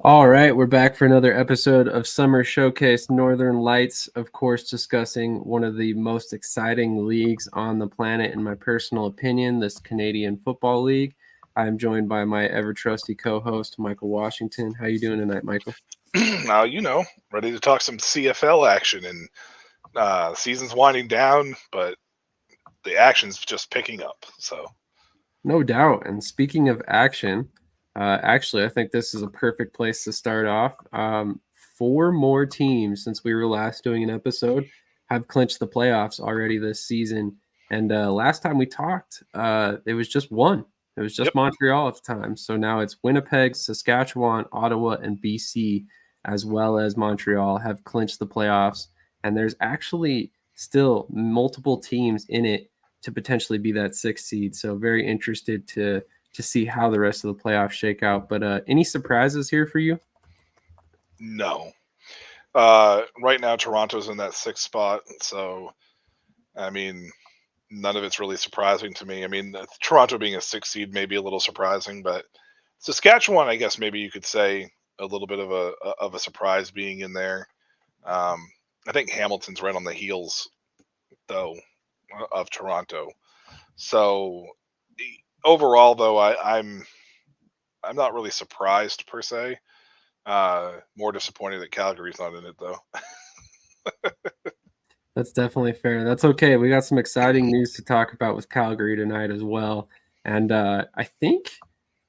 All right, we're back for another episode of Summer Showcase Northern Lights, of course, discussing one of the most exciting leagues on the planet, in my personal opinion, this Canadian Football League. I'm joined by my ever-trusty co-host, Michael Washington. How you doing tonight, Michael? Now, ready to talk some CFL action, and season's winding down, but the action's just picking up. So, No doubt. And speaking of action, actually, I think this is a perfect place to start off. Four more teams since we were last doing an episode have clinched the playoffs already this season. And last time we talked, it was just one. It was just Yep. Montreal at the time. So now it's Winnipeg, Saskatchewan, Ottawa, and BC, as well as Montreal, have clinched the playoffs. And there's actually still multiple teams in it to potentially be that sixth seed. So very interested to see how the rest of the playoffs shake out. But any surprises here for you? No. Right now, Toronto's in that sixth spot. So, I mean, none of it's really surprising to me. I mean, Toronto being a sixth seed may be a little surprising, but Saskatchewan, I guess maybe you could say a little bit of a surprise being in there. I think Hamilton's right on the heels, though, of Toronto. So overall, though, I'm not really surprised per se. More disappointed that Calgary's not in it, though. That's definitely fair. That's okay. We got some exciting news to talk about with Calgary tonight as well. And I think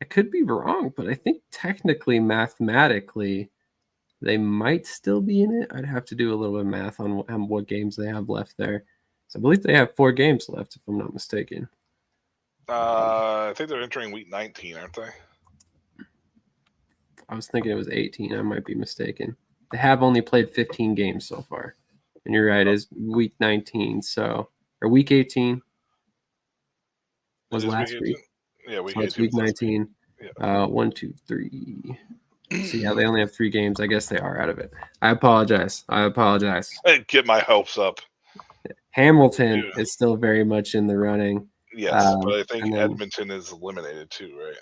I could be wrong, but I think technically, mathematically, they might still be in it. I'd have to do a little bit of math on what games they have left there. So I believe they have 4 games left, if I'm not mistaken. I think they're entering week 19, aren't they? I was thinking it was 18. I might be mistaken. They have only played 15 games so far. And you're right, it's week 19. So, or week 18 was last week. Yeah, week so 18. It's week 19. Yeah. 1, 2, 3. So, yeah, they only have 3 games. I guess they are out of it. I apologize. Get my hopes up. Hamilton is still very much in the running. Yes, but I think Edmonton is eliminated too, right?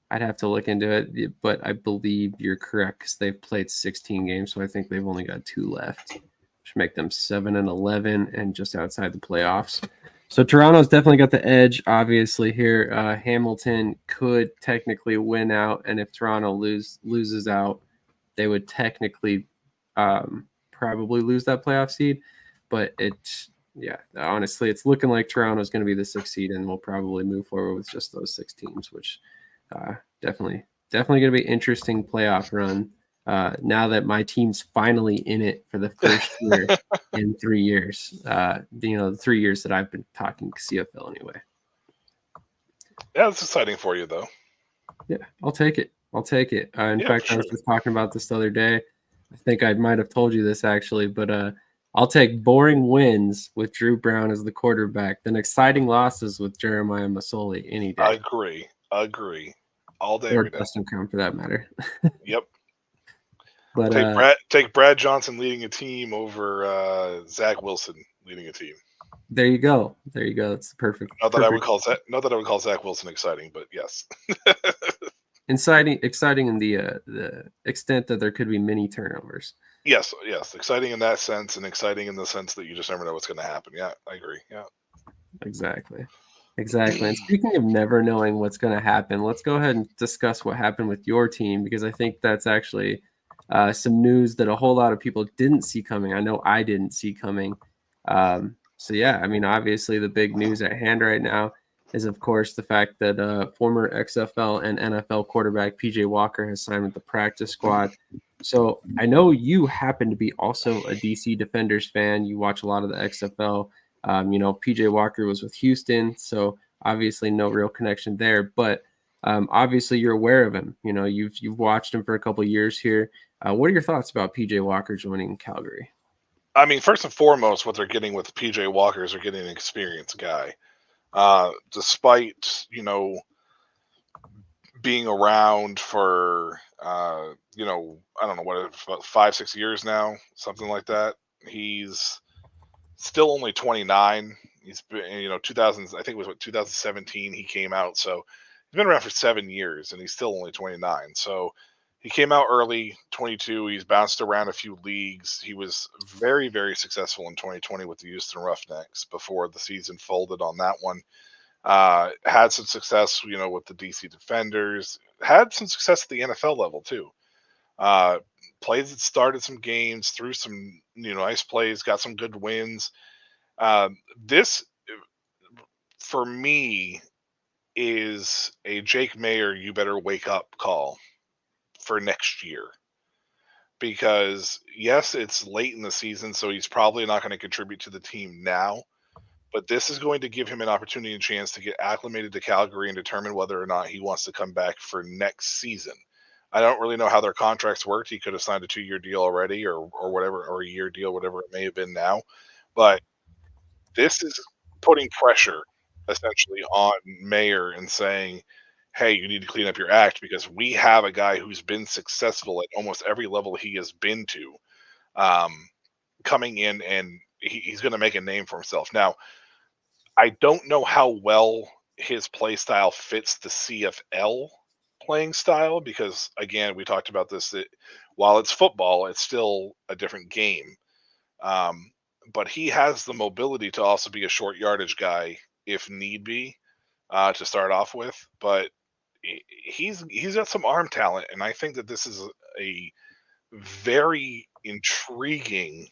I'd have to look into it, but I believe you're correct because they've played 16 games, so I think they've only got 2 left, which make them 7-11 and just outside the playoffs. So Toronto's definitely got the edge, obviously, here. Hamilton could technically win out, and if Toronto loses out, they would technically probably lose that playoff seed. But honestly, it's looking like Toronto's going to be the 6th seed, and we'll probably move forward with just those 6 teams, which definitely going to be an interesting playoff run. Now that my team's finally in it for the first year in 3 years, the 3 years that I've been talking CFL anyway. Yeah, it's exciting for you, though. Yeah, I'll take it. In fact, I was just talking about this the other day. I think I might have told you this actually, but I'll take boring wins with Drew Brown as the quarterback than exciting losses with Jeremiah Masoli any day. Agree. All day, or every day. Dustin Crown for that matter. Yep. But take Brad Johnson leading a team over Zach Wilson leading a team. There you go. It's perfect. Not that I would call Zach Wilson exciting, but yes. Exciting in the extent that there could be many turnovers. Yes. Exciting in that sense, and exciting in the sense that you just never know what's going to happen. Yeah, I agree. Yeah. Exactly. And speaking of never knowing what's going to happen, let's go ahead and discuss what happened with your team, because I think that's actually some news that a whole lot of people didn't see coming. I know I didn't see coming. So yeah, I mean, obviously the big news at hand right now is, of course, the fact that former XFL and NFL quarterback PJ Walker has signed with the practice squad. So I know you happen to be also a DC Defenders fan. You watch a lot of the XFL. PJ Walker was with Houston, so obviously no real connection there. But obviously you're aware of him. You've watched him for a couple of years here. What are your thoughts about PJ Walker joining Calgary? I mean, first and foremost, what they're getting with PJ Walker is they're getting an experienced guy. Despite, being around for, I don't know what, 5-6 years now, something like that. He's still only 29. He's been, 2000, I think it was 2017 he came out. So he's been around for 7 years and he's still only 29. So he came out early, 22. He's bounced around a few leagues. He was very, very successful in 2020 with the Houston Roughnecks before the season folded on that one. Had some success, with the DC Defenders. Had some success at the NFL level too. Uh, started some games, threw some nice plays, got some good wins. This for me is a Jake Mayer, you better wake up call for next year. Because yes, it's late in the season, so he's probably not going to contribute to the team now. But this is going to give him an opportunity and chance to get acclimated to Calgary and determine whether or not he wants to come back for next season. I don't really know how their contracts worked. He could have signed a 2-year deal already, or whatever, or a year deal, whatever it may have been now. But this is putting pressure essentially on Mayer and saying, hey, you need to clean up your act because we have a guy who's been successful at almost every level he has been to, coming in, and he's going to make a name for himself. Now, I don't know how well his play style fits the CFL playing style because, again, we talked about this, that while it's football, it's still a different game. But he has the mobility to also be a short yardage guy if need be, to start off with. But he's got some arm talent, and I think that this is a very intriguing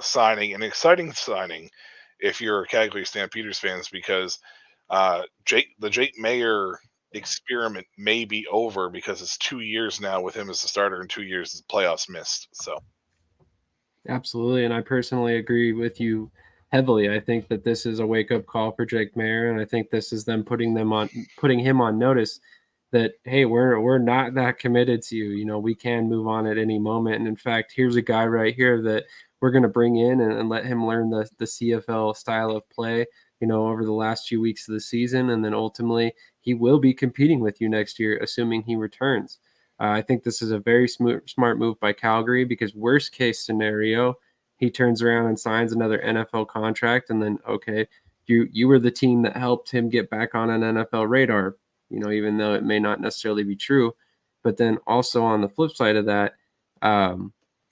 signing, an exciting signing if you're Calgary Stampeders fans, because the Jake Mayer experiment may be over because it's 2 years now with him as the starter and 2 years as playoffs missed. So Absolutely, and I personally agree with you heavily. I think that this is a wake-up call for Jake Mayer, and I think this is them putting him on notice that, hey, we're not that committed to you. We can move on at any moment. And in fact, here's a guy right here that we're going to bring in and let him learn the CFL style of play, over the last few weeks of the season, and then ultimately he will be competing with you next year, assuming he returns. I think this is a very smart move by Calgary because worst case scenario, he turns around and signs another NFL contract, and then okay, you were the team that helped him get back on an NFL radar, even though it may not necessarily be true. But then also on the flip side of that,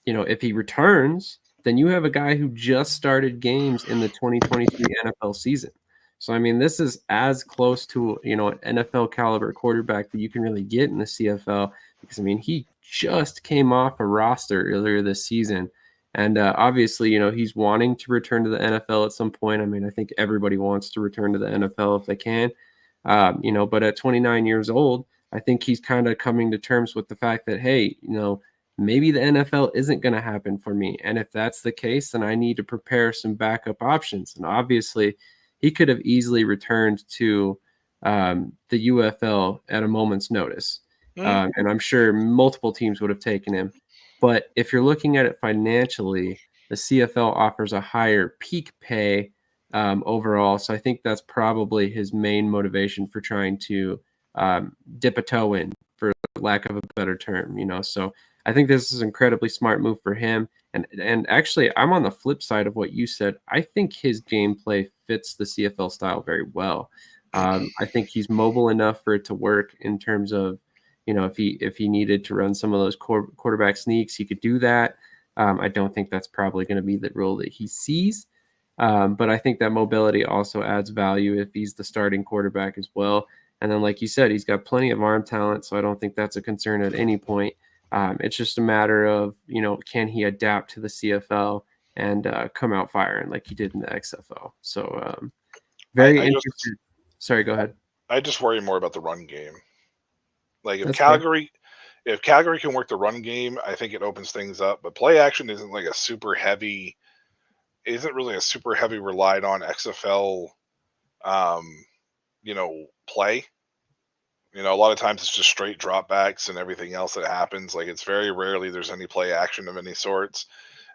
if he returns, then you have a guy who just started games in the 2023 NFL season. So, I mean, this is as close to, an NFL caliber quarterback that you can really get in the CFL because, I mean, he just came off a roster earlier this season. And obviously, he's wanting to return to the NFL at some point. I mean, I think everybody wants to return to the NFL if they can, but at 29 years old, I think he's kind of coming to terms with the fact that, hey, maybe the NFL isn't going to happen for me. And if that's the case, then I need to prepare some backup options. And obviously, he could have easily returned to the UFL at a moment's notice. And I'm sure multiple teams would have taken him. But if you're looking at it financially, the CFL offers a higher peak pay overall. So I think that's probably his main motivation for trying to dip a toe in, for lack of a better term, So I think this is an incredibly smart move for him. And actually, I'm on the flip side of what you said. I think his gameplay fits the CFL style very well. I think he's mobile enough for it to work in terms of, if he needed to run some of those quarterback sneaks, he could do that. I don't think that's probably going to be the role that he sees. But I think that mobility also adds value if he's the starting quarterback as well. And then, like you said, he's got plenty of arm talent, so I don't think that's a concern at any point. It's just a matter of, can he adapt to the CFL and come out firing like he did in the XFL. So very interested. Sorry, go ahead. I just worry more about the run game. Like if That's Calgary can work the run game, I think it opens things up. But play action isn't really a super heavy relied on XFL, play. A lot of times it's just straight dropbacks and everything else that happens. Like it's very rarely there's any play action of any sorts.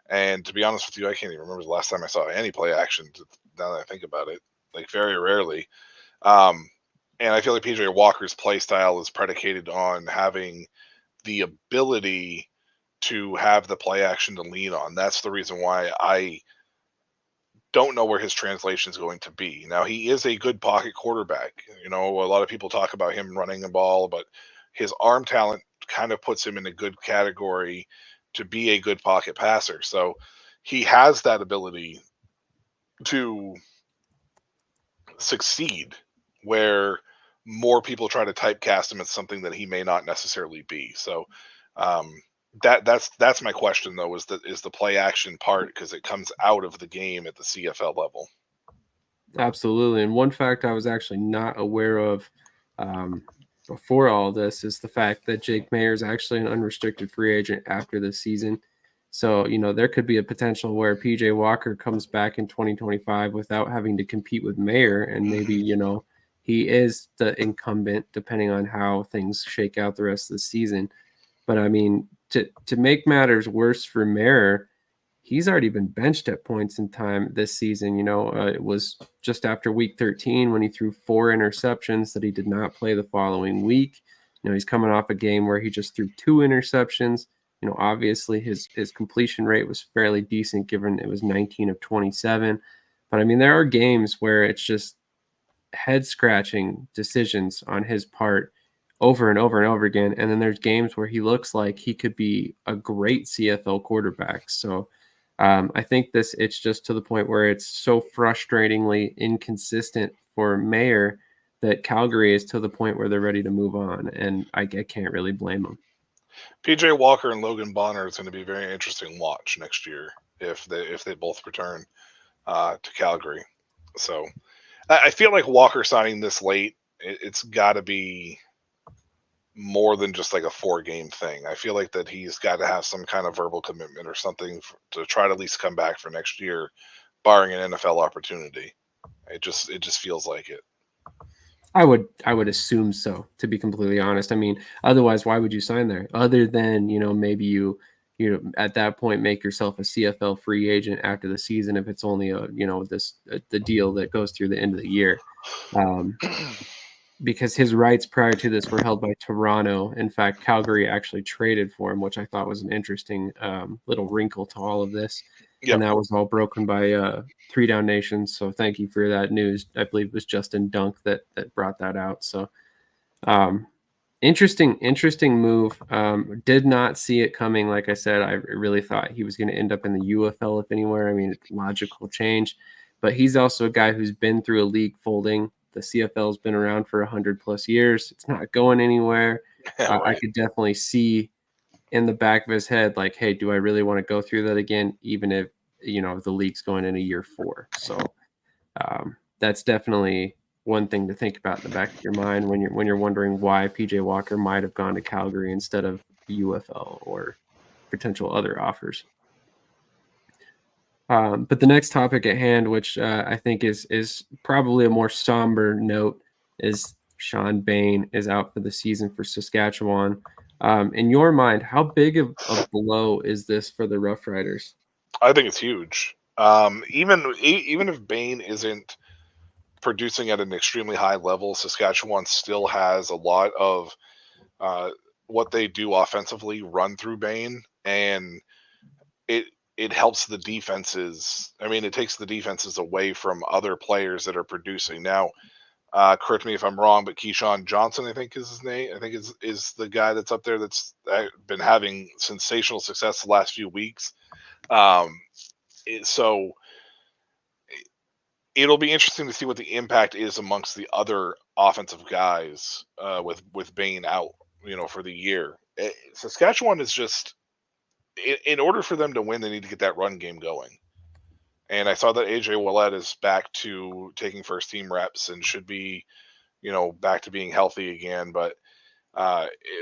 And to be honest with you, I can't even remember the last time I saw any play action. Now that I think about it, like very rarely. And I feel like PJ Walker's play style is predicated on having the ability to have the play action to lean on. That's the reason why I don't know where his translation is going to be. Now, he is a good pocket quarterback. A lot of people talk about him running the ball, but his arm talent kind of puts him in a good category to be a good pocket passer. So he has that ability to succeed where more people try to typecast him as something that he may not necessarily be. So um, that's my question though, is the play action part, because it comes out of the game at the CFL level. Absolutely. And one fact I was actually not aware of before all this is the fact that Jake Mayer is actually an unrestricted free agent after this season. So, there could be a potential where PJ Walker comes back in 2025 without having to compete with Mayer. And maybe, he is the incumbent depending on how things shake out the rest of the season. But I mean, to make matters worse for Mayer, he's already been benched at points in time this season. It was just after week 13 when he threw 4 interceptions that he did not play the following week. He's coming off a game where he just threw 2 interceptions. Obviously his completion rate was fairly decent given it was 19 of 27. But I mean, there are games where it's just head scratching decisions on his part over and over and over again. And then there's games where he looks like he could be a great CFL quarterback. So I think it's just to the point where it's so frustratingly inconsistent for Mayer that Calgary is to the point where they're ready to move on. And I can't really blame them. PJ Walker and Logan Bonner is going to be a very interesting watch next year if they both return to Calgary. So I feel like Walker signing this late, it's got to be more than just like a 4-game thing. I feel like that he's got to have some kind of verbal commitment or something to try to at least come back for next year, barring an NFL opportunity. It just feels like it. I would assume so, to be completely honest. I mean, otherwise, why would you sign there? Other than, maybe you at that point make yourself a CFL free agent after the season if it's only the deal that goes through the end of the year. Because his rights prior to this were held by Toronto. In fact, Calgary actually traded for him, which I thought was an interesting little wrinkle to all of this. Yep. And that was all broken by 3 Down Nations. So thank you for that news. I believe it was Justin Dunk that brought that out. So interesting move. Did not see it coming. Like I said, I really thought he was going to end up in the UFL, if anywhere. I mean, logical change. But he's also a guy who's been through a league folding. The CFL has been around for 100+ years. It's not going anywhere. Right. I could definitely see in the back of his head, like, hey, do I really want to go through that again? Even if, the league's going into year 4. So that's definitely one thing to think about in the back of your mind when you're wondering why PJ Walker might have gone to Calgary instead of UFL or potential other offers. But the next topic at hand, which I think is probably a more somber note, is Sean Bain is out for the season for Saskatchewan. In your mind, how big of a blow is this for the Rough Riders? I think it's huge. Even if Bain isn't producing at an extremely high level, Saskatchewan still has a lot of what they do offensively run through Bain, and it helps the defenses. I mean, it takes the defenses away from other players that are producing. Now, correct me if I'm wrong, but Keyshawn Johnson, I think is his name. I think is the guy that's up there that's been having sensational success the last few weeks. So it'll be interesting to see what the impact is amongst the other offensive guys with Bain out, for the year. Saskatchewan is just, in order for them to win, they need to get that run game going. And I saw that AJ Ouellette is back to taking first team reps and should be, back to being healthy again. But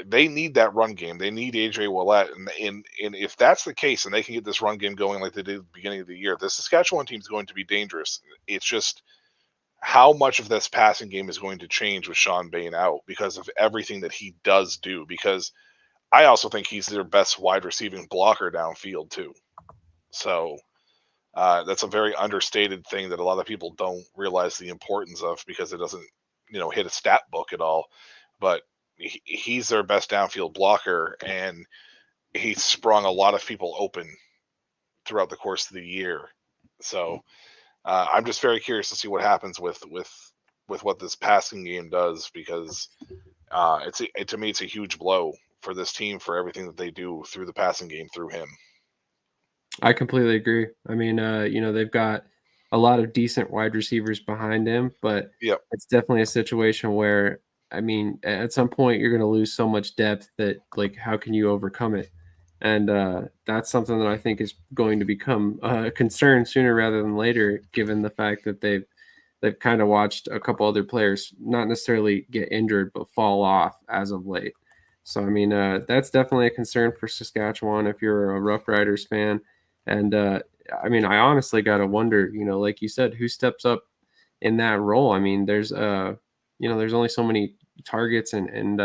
they need that run game. They need AJ Ouellette. And if that's the case and they can get this run game going like they did at the beginning of the year, the Saskatchewan team is going to be dangerous. It's just how much of this passing game is going to change with Sean Bain out because of everything that he does do. Because I also think he's their best wide receiving blocker downfield too. So that's a very understated thing that a lot of people don't realize the importance of because it doesn't, hit a stat book at all. But he's their best downfield blocker, and he's sprung a lot of people open throughout the course of the year. So I'm just very curious to see what happens with what this passing game does, because to me it's a huge blow for this team for everything that they do through the passing game through him. I completely agree. I mean, they've got a lot of decent wide receivers behind him, but Yep. it's definitely a situation where, I mean, at some point you're going to lose so much depth that, like, how can you overcome it? And that's something that I think is going to become a concern sooner rather than later, given the fact that they've kind of watched a couple other players not necessarily get injured but fall off as of late. So I mean, that's definitely a concern for Saskatchewan if you're a Rough Riders fan. And I mean, I honestly got to wonder, like you said, who steps up in that role? I mean, there's only so many targets and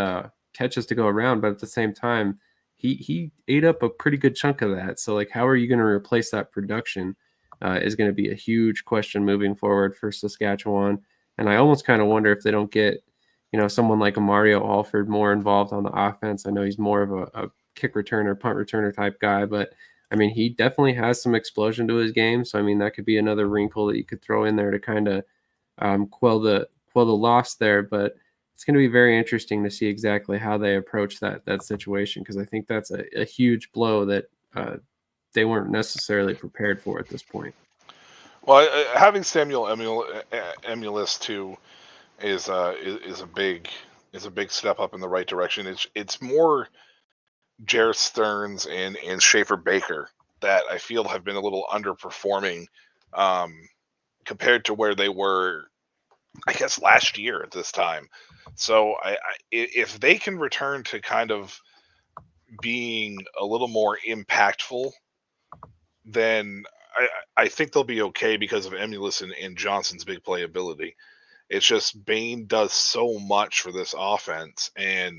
catches to go around, but at the same time, he ate up a pretty good chunk of that. So like, how are you going to replace that production? Is going to be a huge question moving forward for Saskatchewan. And I almost kind of wonder if they don't get, someone like a Mario Alford more involved on the offense. I know he's more of a kick returner, punt returner type guy, but I mean, he definitely has some explosion to his game. So, I mean, that could be another wrinkle that you could throw in there to kind of quell the loss there. But it's going to be very interesting to see exactly how they approach that situation, because I think that's a huge blow that they weren't necessarily prepared for at this point. Well, having Samuel Emulus too is a big step up in the right direction. It's more Jarrett Stearns and Schaefer Baker that I feel have been a little underperforming compared to where they were, I guess, last year at this time. So if they can return to kind of being a little more impactful, then I think they'll be okay because of Emulus and Johnson's big playability. It's just Bain does so much for this offense and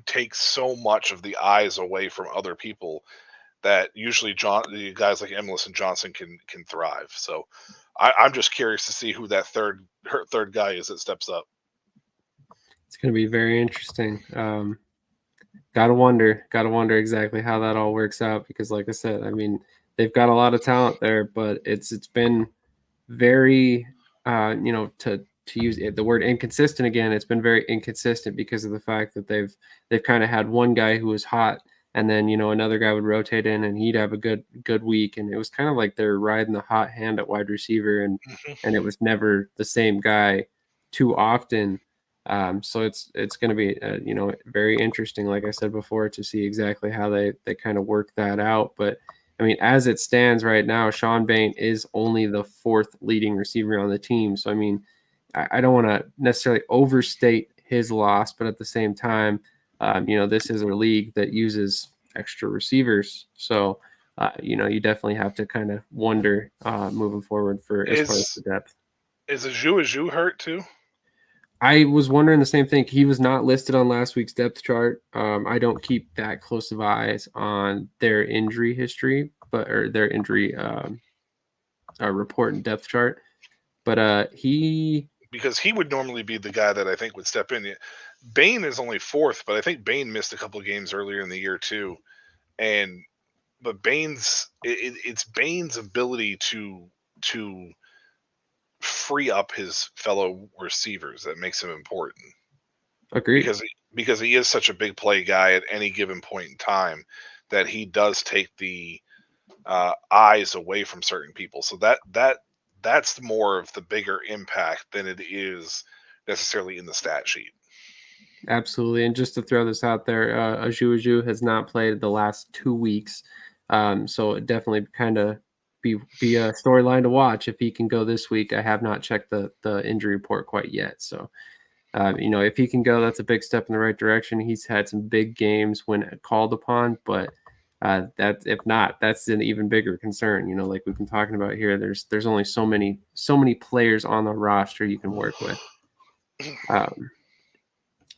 takes so much of the eyes away from other people that usually the guys like Emilus and Johnson can thrive. So I'm just curious to see who that third guy is that steps up. It's going to be very interesting. Gotta wonder exactly how that all works out, because, like I said, I mean, they've got a lot of talent there, but it's been very, to use the word inconsistent again. It's been very inconsistent because of the fact that they've kind of had one guy who was hot, and then another guy would rotate in and he'd have a good week, and it was kind of like they're riding the hot hand at wide receiver, and it was never the same guy too often. So it's going to be very interesting, like I said before, to see exactly how they kind of work that out. But I mean, as it stands right now, Sean Bain is only the fourth leading receiver on the team. So I mean, I don't want to necessarily overstate his loss, but at the same time, this is a league that uses extra receivers. So you definitely have to kind of wonder moving forward for as far as the depth. Is Ajou hurt too? I was wondering the same thing. He was not listed on last week's depth chart. I don't keep that close of eyes on their injury history, or their injury report and depth chart. But because he would normally be the guy that I think would step in. Bain is only fourth, but I think Bain missed a couple of games earlier in the year too. But it's Bain's ability to free up his fellow receivers that makes him important. Agreed. Because he is such a big play guy at any given point in time that he does take the eyes away from certain people. So that's more of the bigger impact than it is necessarily in the stat sheet. Absolutely. And just to throw this out there, Ajou has not played the last 2 weeks. So it definitely kind of be a storyline to watch if he can go this week. I have not checked the injury report quite yet. So, if he can go, that's a big step in the right direction. He's had some big games when called upon, but that if not, that's an even bigger concern. Like we've been talking about here, there's only so many players on the roster you can work with.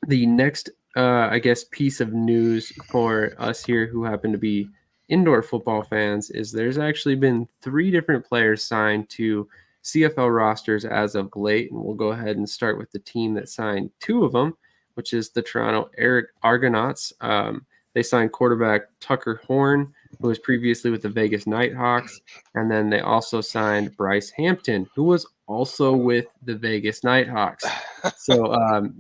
The next, I guess, piece of news for us here who happen to be indoor football fans is there's actually been 3 different players signed to CFL rosters as of late, and we'll go ahead and start with the team that signed 2 of them, which is the Toronto Argonauts. They signed quarterback Tucker Horn, who was previously with the Vegas Nighthawks, and then they also signed Bryce Hampton, who was also with the Vegas Nighthawks. So,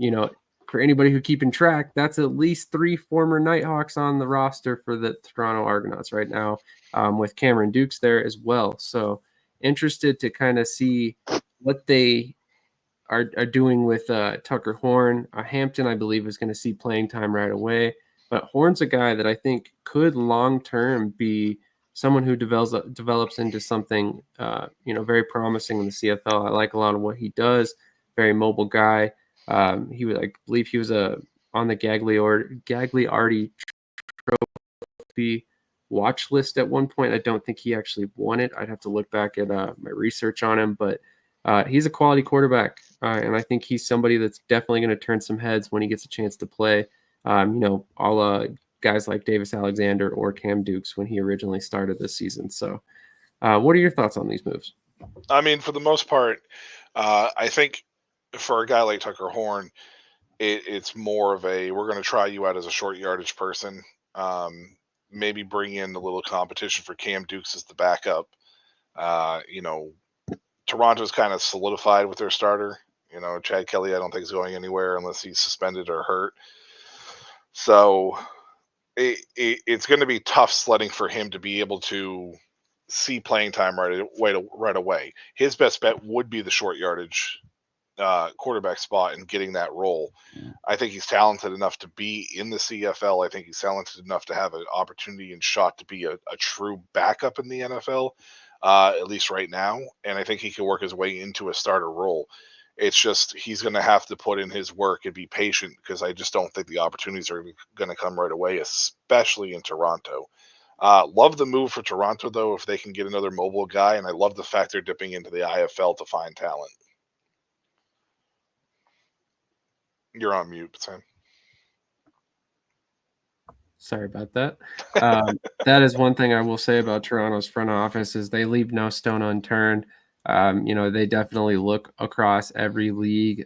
for anybody who keeping track, that's at least 3 former Nighthawks on the roster for the Toronto Argonauts right now, with Cameron Dukes there as well. So interested to kind of see what they are doing with Tucker Horn. Hampton, I believe, is going to see playing time right away. But Horn's a guy that I think could long-term be someone who develops into something, very promising in the CFL. I like a lot of what he does. Very mobile guy. I believe he was on the Gagliardi Trophy watch list at one point. I don't think he actually won it. I'd have to look back at my research on him, but he's a quality quarterback, and I think he's somebody that's definitely going to turn some heads when he gets a chance to play. All guys like Davis Alexander or Cam Dukes when he originally started this season. So, what are your thoughts on these moves? I mean, for the most part, I think for a guy like Tucker Horn, it's more of a we're going to try you out as a short yardage person. Maybe bring in a little competition for Cam Dukes as the backup. Toronto's kind of solidified with their starter. Chad Kelly, I don't think is going anywhere unless he's suspended or hurt. So it's going to be tough sledding for him to be able to see playing time right away. His best bet would be the short yardage quarterback spot and getting that role. I think he's talented enough to be in the CFL. I think he's talented enough to have an opportunity and shot to be a true backup in the NFL, at least right now. And I think he can work his way into a starter role. It's just he's going to have to put in his work and be patient because I just don't think the opportunities are going to come right away, especially in Toronto. Love the move for Toronto, though, if they can get another mobile guy. And I love the fact they're dipping into the IFL to find talent. You're on mute, Sam. Sorry about that. That is one thing I will say about Toronto's front office is they leave no stone unturned. They definitely look across every league,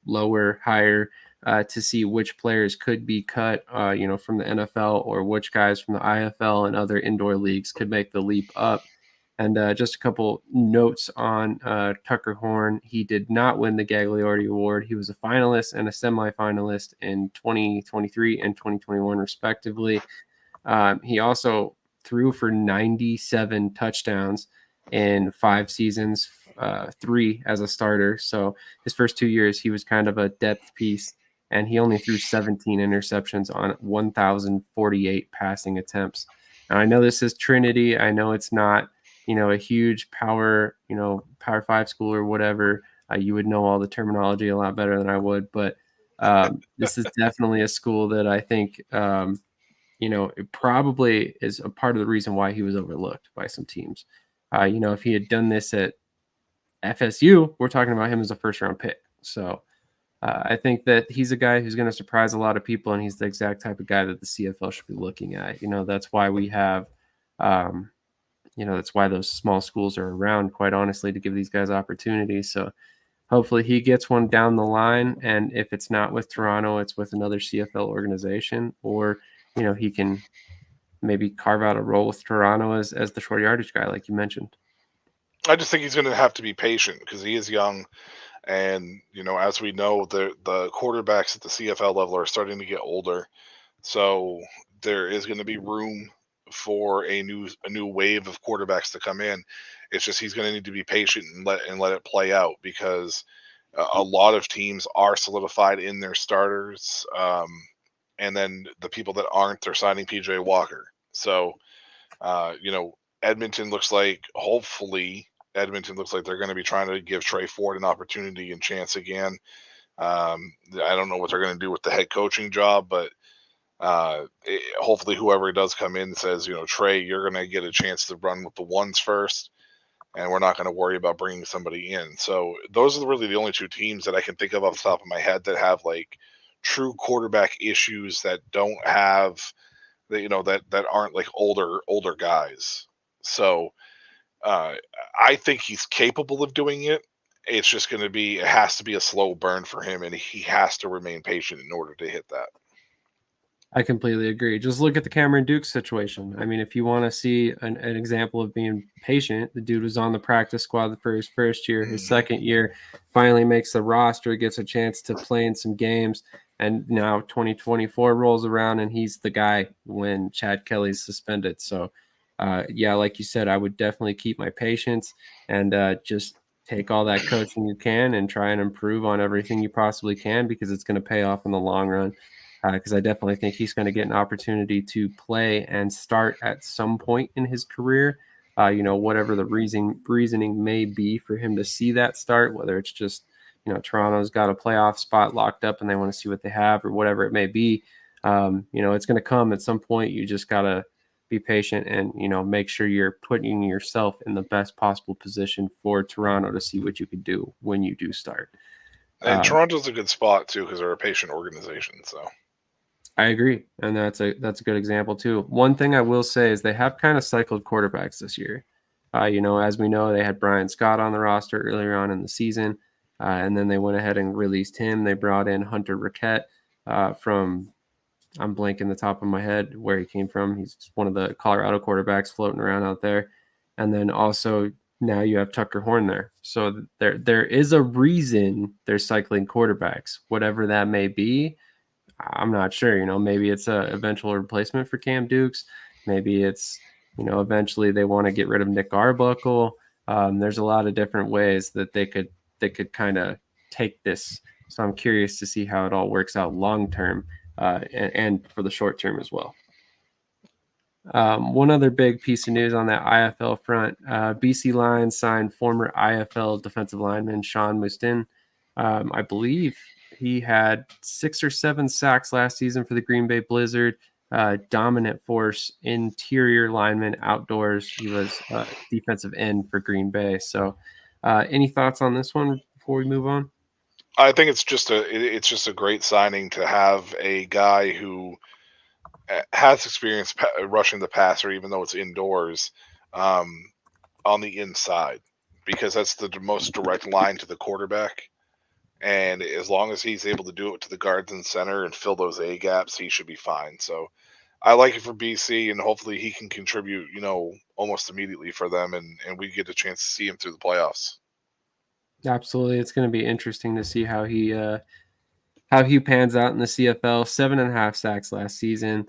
lower, higher, to see which players could be cut, from the NFL or which guys from the IFL and other indoor leagues could make the leap up. And just a couple notes on Tucker Horn. He did not win the Gagliardi Award. He was a finalist and a semifinalist in 2023 and 2021, respectively. He also threw for 97 touchdowns in 5 seasons, 3 as a starter. So his first 2 years, he was kind of a depth piece, and he only threw 17 interceptions on 1,048 passing attempts. Now, I know this is Trinity. I know it's not a huge Power 5 school or whatever. You would know all the terminology a lot better than I would, but this is definitely a school that I think, it probably is a part of the reason why he was overlooked by some teams. If he had done this at FSU, we're talking about him as a first-round pick. So I think that he's a guy who's going to surprise a lot of people, and he's the exact type of guy that the CFL should be looking at. That's why we have that's why those small schools are around, quite honestly, to give these guys opportunities. So hopefully he gets one down the line. And if it's not with Toronto, it's with another CFL organization, or, he can maybe carve out a role with Toronto as the short yardage guy, like you mentioned. I just think he's going to have to be patient because he is young. And, as we know, the quarterbacks at the CFL level are starting to get older. So there is going to be room for a new wave of quarterbacks to come in. It's just he's going to need to be patient and let it play out because a lot of teams are solidified in their starters, and then the people that aren't, they're signing PJ Walker. So Edmonton looks like they're going to be trying to give Trey Ford an opportunity and chance again. I don't know what they're going to do with the head coaching job, but hopefully whoever does come in says, Trey, you're going to get a chance to run with the ones first, and we're not going to worry about bringing somebody in. So those are really the only 2 teams that I can think of off the top of my head that have like true quarterback issues that don't have that aren't like older guys. So I think he's capable of doing it. It's just it has to be a slow burn for him, and he has to remain patient in order to hit that. I completely agree. Just look at the Cameron Dukes situation. I mean, if you want to see an example of being patient, the dude was on the practice squad for his first year. His second year, finally makes the roster, gets a chance to play in some games, and now 2024 rolls around, and he's the guy when Chad Kelly's suspended. So, yeah, like you said, I would definitely keep my patience and just take all that coaching you can and try and improve on everything you possibly can, because it's going to pay off in the long run. Because I definitely think he's going to get an opportunity to play and start at some point in his career. Whatever the reasoning may be for him to see that start, whether it's just, Toronto's got a playoff spot locked up and they want to see what they have, or whatever it may be. It's going to come at some point. You just got to be patient and, make sure you're putting yourself in the best possible position for Toronto to see what you could do when you do start. And Toronto's a good spot too, because they're a patient organization. So I agree, and that's a good example too. One thing I will say is they have kind of cycled quarterbacks this year. As we know, they had Brian Scott on the roster earlier on in the season, and then they went ahead and released him. They brought in Hunter Rickett from, I'm blanking the top of my head where he came from. He's one of the Colorado quarterbacks floating around out there, and then also now you have Tucker Horn there. So there is a reason they're cycling quarterbacks, whatever that may be. I'm not sure. Maybe it's a eventual replacement for Cam Dukes. Maybe it's, eventually they want to get rid of Nick Arbuckle. There's a lot of different ways that they could kind of take this. So I'm curious to see how it all works out long term, and for the short term as well. One other big piece of news on that IFL front: BC Lions signed former IFL defensive lineman Sean Mustin. I believe he had 6 or 7 sacks last season for the Green Bay Blizzard. Dominant force, interior lineman, outdoors. He was defensive end for Green Bay. So, any thoughts on this one before we move on? I think it's just a great signing to have a guy who has experience rushing the passer, even though it's indoors, um, on the inside, because that's the most direct line to the quarterback. And as long as he's able to do it to the guards and center and fill those A gaps, he should be fine. So I like it for BC, and hopefully he can contribute, almost immediately for them, and we get a chance to see him through the playoffs. Absolutely, it's going to be interesting to see how he pans out in the CFL. 7.5 sacks last season,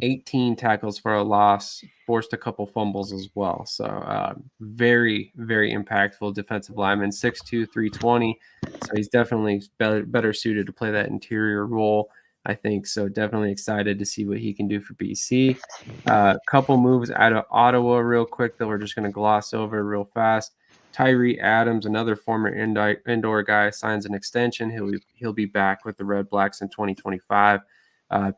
18 tackles for a loss, forced a couple fumbles as well. So very, very impactful defensive lineman, 6'2", 320. So he's definitely better suited to play that interior role, I think. So definitely excited to see what he can do for BC. Couple moves out of Ottawa real quick that we're just going to gloss over real fast. Tyree Adams, another former indoor guy, signs an extension. He'll be back with the Red Blacks in 2025.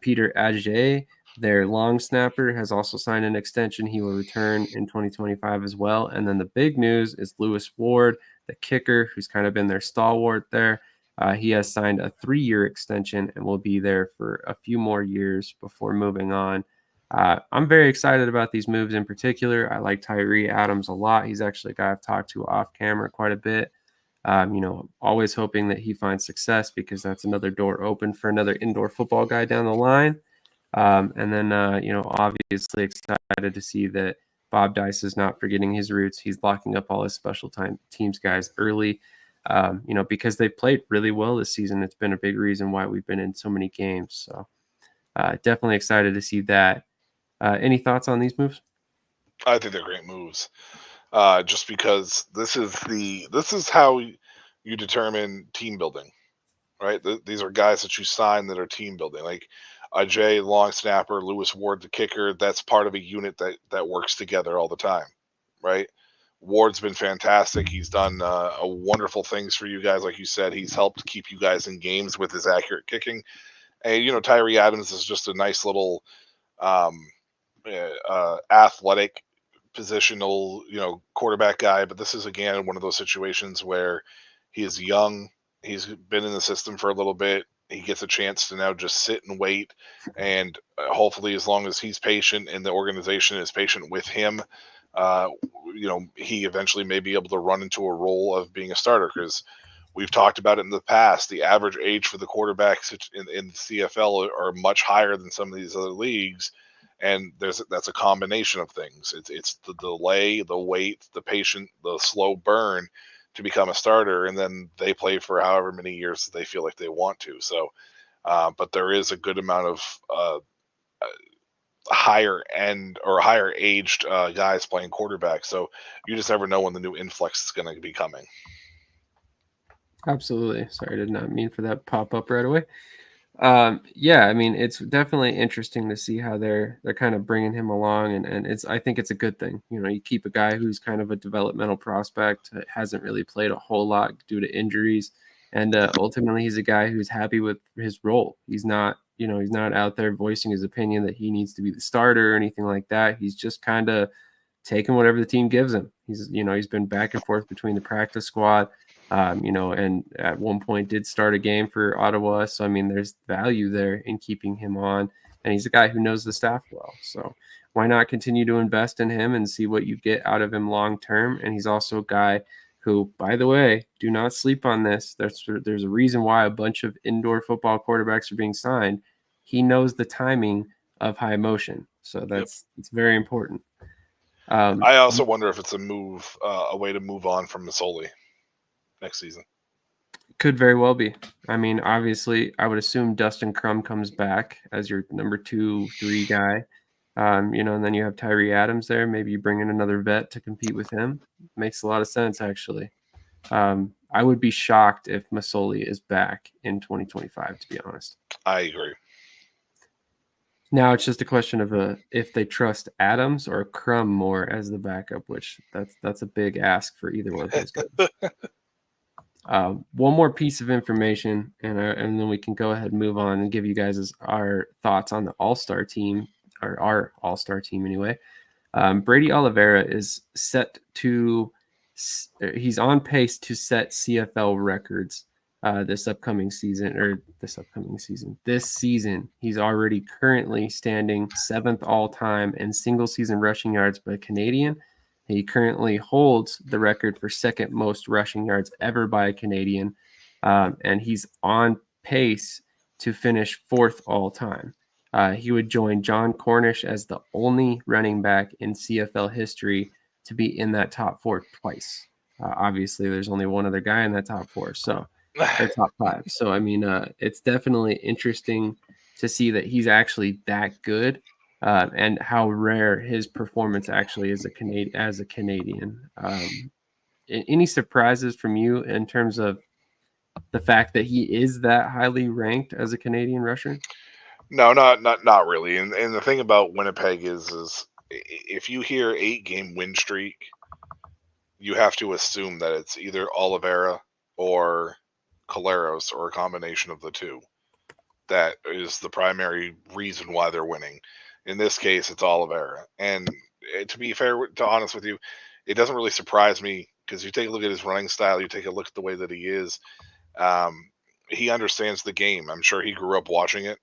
Peter Adjei, their long snapper, has also signed an extension. He will return in 2025 as well. And then the big news is Lewis Ward, the kicker, who's kind of been their stalwart there. He has signed a 3-year extension and will be there for a few more years before moving on. I'm very excited about these moves in particular. I like Tyree Adams a lot. He's actually a guy I've talked to off camera quite a bit. Always hoping that he finds success, because that's another door open for another indoor football guy down the line. And then, obviously excited to see that Bob Dice is not forgetting his roots. He's locking up all his special teams guys early, because they played really well this season. It's been a big reason why we've been in so many games. So definitely excited to see that. Any thoughts on these moves? I think they're great moves. Just because this is how you determine team building, right? These are guys that you sign that are team building, like Ajay, long snapper, Lewis Ward, the kicker. That's part of a unit that works together all the time, right? Ward's been fantastic. He's done wonderful things for you guys, like you said. He's helped keep you guys in games with his accurate kicking. And Tyree Adams is just a nice little athletic positional, quarterback guy. But this is again one of those situations where he is young. He's been in the system for a little bit. He gets a chance to now just sit and wait, and hopefully, as long as he's patient and the organization is patient with him, he eventually may be able to run into a role of being a starter. Because we've talked about it in the past. The average age for the quarterbacks in the CFL are much higher than some of these other leagues, and that's a combination of things. It's the delay, the wait, the patient, the slow burn to become a starter, and then they play for however many years they feel like they want to. So, but there is a good amount of higher end or higher aged guys playing quarterback. So you just never know when the new influx is going to be coming. Absolutely. Sorry, I did not mean for that to pop up right away. Yeah, I mean, it's definitely interesting to see how they're kind of bringing him along, and I think it's a good thing. You know, you keep a guy who's kind of a developmental prospect, hasn't really played a whole lot due to injuries, and ultimately he's a guy who's happy with his role. He's not, you know, he's not out there voicing his opinion that he needs to be the starter or anything like that. He's just kind of taking whatever the team gives him. He's been back and forth between the practice squad. And at one point did start a game for Ottawa. So, I mean, there's value there in keeping him on. And he's a guy who knows the staff well. So why not continue to invest in him and see what you get out of him long term? And he's also a guy who, by the way, do not sleep on this. There's a reason why a bunch of indoor football quarterbacks are being signed. He knows the timing of high motion. So it's very important. I also wonder if it's a way to move on from Masoli next season. Could very well be. I mean, obviously, I would assume Dustin Crum comes back as your number 2, 3 guy. And then you have Tyree Adams there. Maybe you bring in another vet to compete with him. Makes a lot of sense, actually. I would be shocked if Masoli is back in 2025, to be honest. I agree. Now it's just a question of if they trust Adams or Crum more as the backup, which that's a big ask for either one of those guys. One more piece of information, and then we can go ahead and move on and give you guys our thoughts on the All-Star team, or our All-Star team anyway. Brady Oliveira is he's on pace to set CFL records this season. He's already currently standing 7th all-time in single-season rushing yards by a Canadian. He currently holds the record for second most rushing yards ever by a Canadian, and he's on pace to finish 4th all-time. He would join John Cornish as the only running back in CFL history to be in that top 4 twice. Obviously, there's only one other guy in that top 4, so or top 5. So, I mean, it's definitely interesting to see that he's actually that good. And how rare his performance actually is as a Canadian. Any surprises from you in terms of the fact that he is that highly ranked as a Canadian rusher? No, not really. And the thing about Winnipeg is if you hear 8-game win streak, you have to assume that it's either Oliveira or Caleros or a combination of the two. That is the primary reason why they're winning. In this case, it's Oliveira. And to be honest with you, it doesn't really surprise me because you take a look at his running style, you take a look at the way that he is. He understands the game. I'm sure he grew up watching it.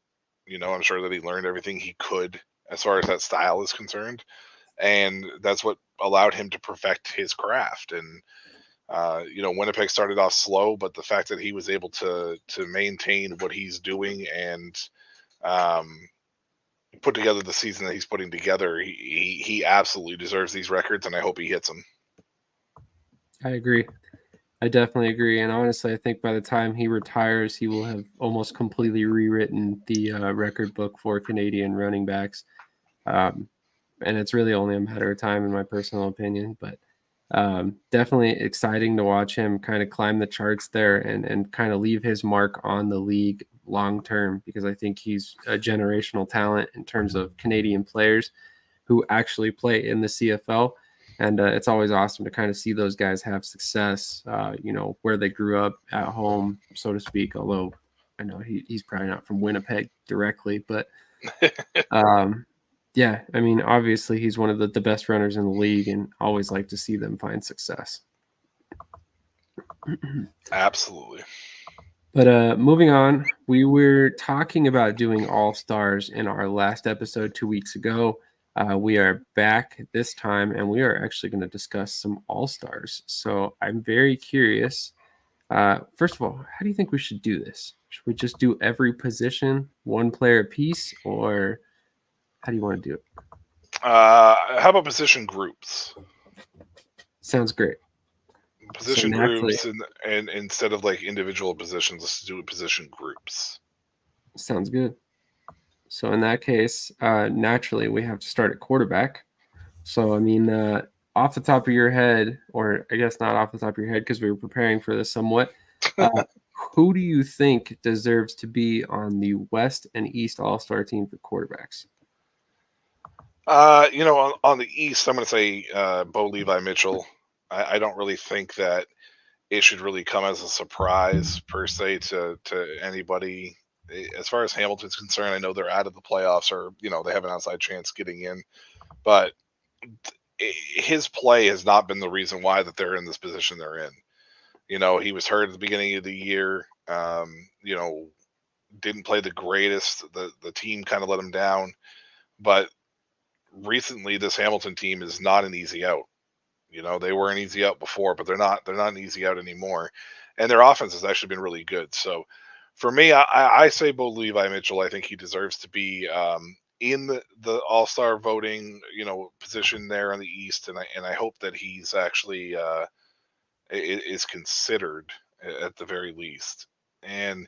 I'm sure that he learned everything he could as far as that style is concerned. And that's what allowed him to perfect his craft. And Winnipeg started off slow, but the fact that he was able to maintain what he's doing and put together the season that he's putting together, he absolutely deserves these records, and I hope he hits them. I agree. I definitely agree. And honestly, I think by the time he retires, he will have almost completely rewritten the record book for Canadian running backs. And it's really only a matter of time, in my personal opinion. But definitely exciting to watch him kind of climb the charts there and kind of leave his mark on the league long term, because I think he's a generational talent in terms of Canadian players who actually play in the CFL. And it's always awesome to kind of see those guys have success, where they grew up at home, so to speak, although I know he's probably not from Winnipeg directly, but yeah, I mean, obviously he's one of the best runners in the league, and always like to see them find success. Absolutely. But moving on, we were talking about doing All-Stars in our last episode 2 weeks ago. We are back this time, and we are actually going to discuss some All-Stars. So I'm very curious First of all, how do you think we should do this? Should we just do every position, one player apiece, or how do you want to do it? How about position groups? Sounds great. So Position naturally, groups, and instead of like individual positions, let's do position groups. sounds good. So in that case, naturally, we have to start at quarterback. So, I mean, off the top of your head, or I guess not off the top of your head because we were preparing for this somewhat, who do you think deserves to be on the West and East All-Star team for quarterbacks? On the East, I'm going to say Bo Levi Mitchell. I don't really think that it should really come as a surprise per se to anybody. As far as Hamilton's concerned, I know they're out of the playoffs, or they have an outside chance getting in, but his play has not been the reason why that they're in this position they're in. He was hurt at the beginning of the year. Didn't play the greatest. The team kind of let him down, but recently this Hamilton team is not an easy out. They were an easy out before, but they're not an easy out anymore. And their offense has actually been really good. So for me, I say Bo Levi Mitchell. I think he deserves to be in the All-Star voting, position there on the East, and I hope that he's actually is considered at the very least. And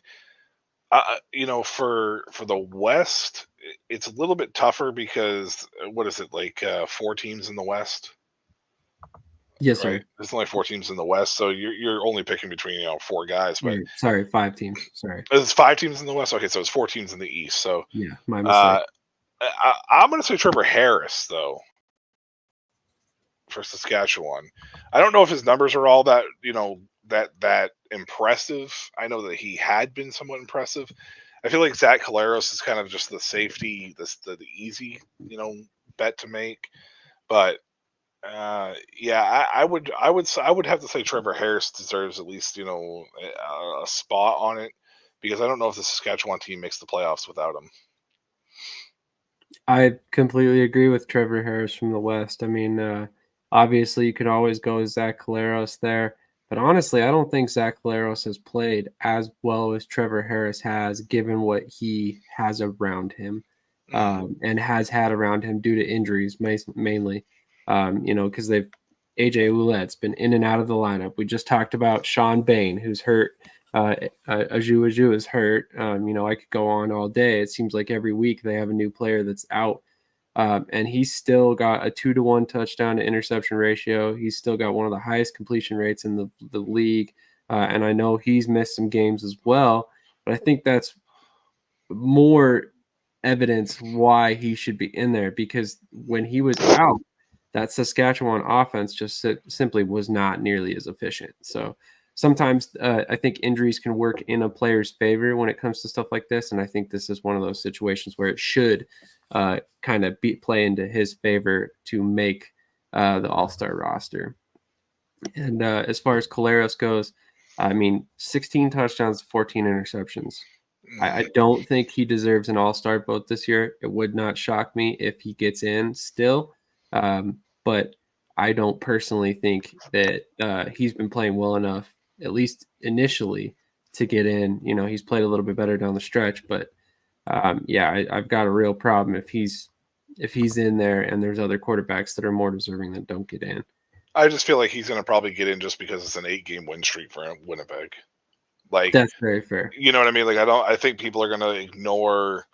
for the West, it's a little bit tougher because what is it like 4 teams in the West? Yes, Right. sir. There's only 4 teams in the West, so you're only picking between 4 guys. But Sorry, 5 teams. Sorry. it's 5 teams in the West. Okay, so it's 4 teams in the East. So Yeah, my mistake. I'm going to say Trevor Harris though for Saskatchewan. I don't know if his numbers are all that that impressive. I know that he had been somewhat impressive. I feel like Zach Caleros is kind of just the safety, the easy bet to make, but. I would have to say Trevor Harris deserves at least a spot on it because I don't know if the Saskatchewan team makes the playoffs without him. I completely agree with Trevor Harris from the West. I mean, obviously, you could always go with Zach Caleros there. But honestly, I don't think Zach Caleros has played as well as Trevor Harris has, given what he has around him and has had around him due to injuries, mainly. Because AJ Ouellette's been in and out of the lineup. We just talked about Sean Bain, who's hurt. Aju is hurt. I could go on all day. It seems like every week they have a new player that's out. And he's still got a 2-to-1 touchdown to interception ratio. He's still got one of the highest completion rates in the league. And I know he's missed some games as well, but I think that's more evidence why he should be in there because when he was out, that Saskatchewan offense just simply was not nearly as efficient. So sometimes I think injuries can work in a player's favor when it comes to stuff like this. And I think this is one of those situations where it should kind of play into his favor to make the All-Star roster. And as far as Caleros goes, I mean, 16 touchdowns, 14 interceptions. I don't think he deserves an All-Star vote this year. It would not shock me if he gets in still. But I don't personally think that he's been playing well enough, at least initially, to get in. He's played a little bit better down the stretch, but I've got a real problem if he's in there and there's other quarterbacks that are more deserving that don't get in. I just feel like he's going to probably get in just because it's an 8-game win streak for Winnipeg. Like that's very fair. You know what I mean? Like I think people are going to ignore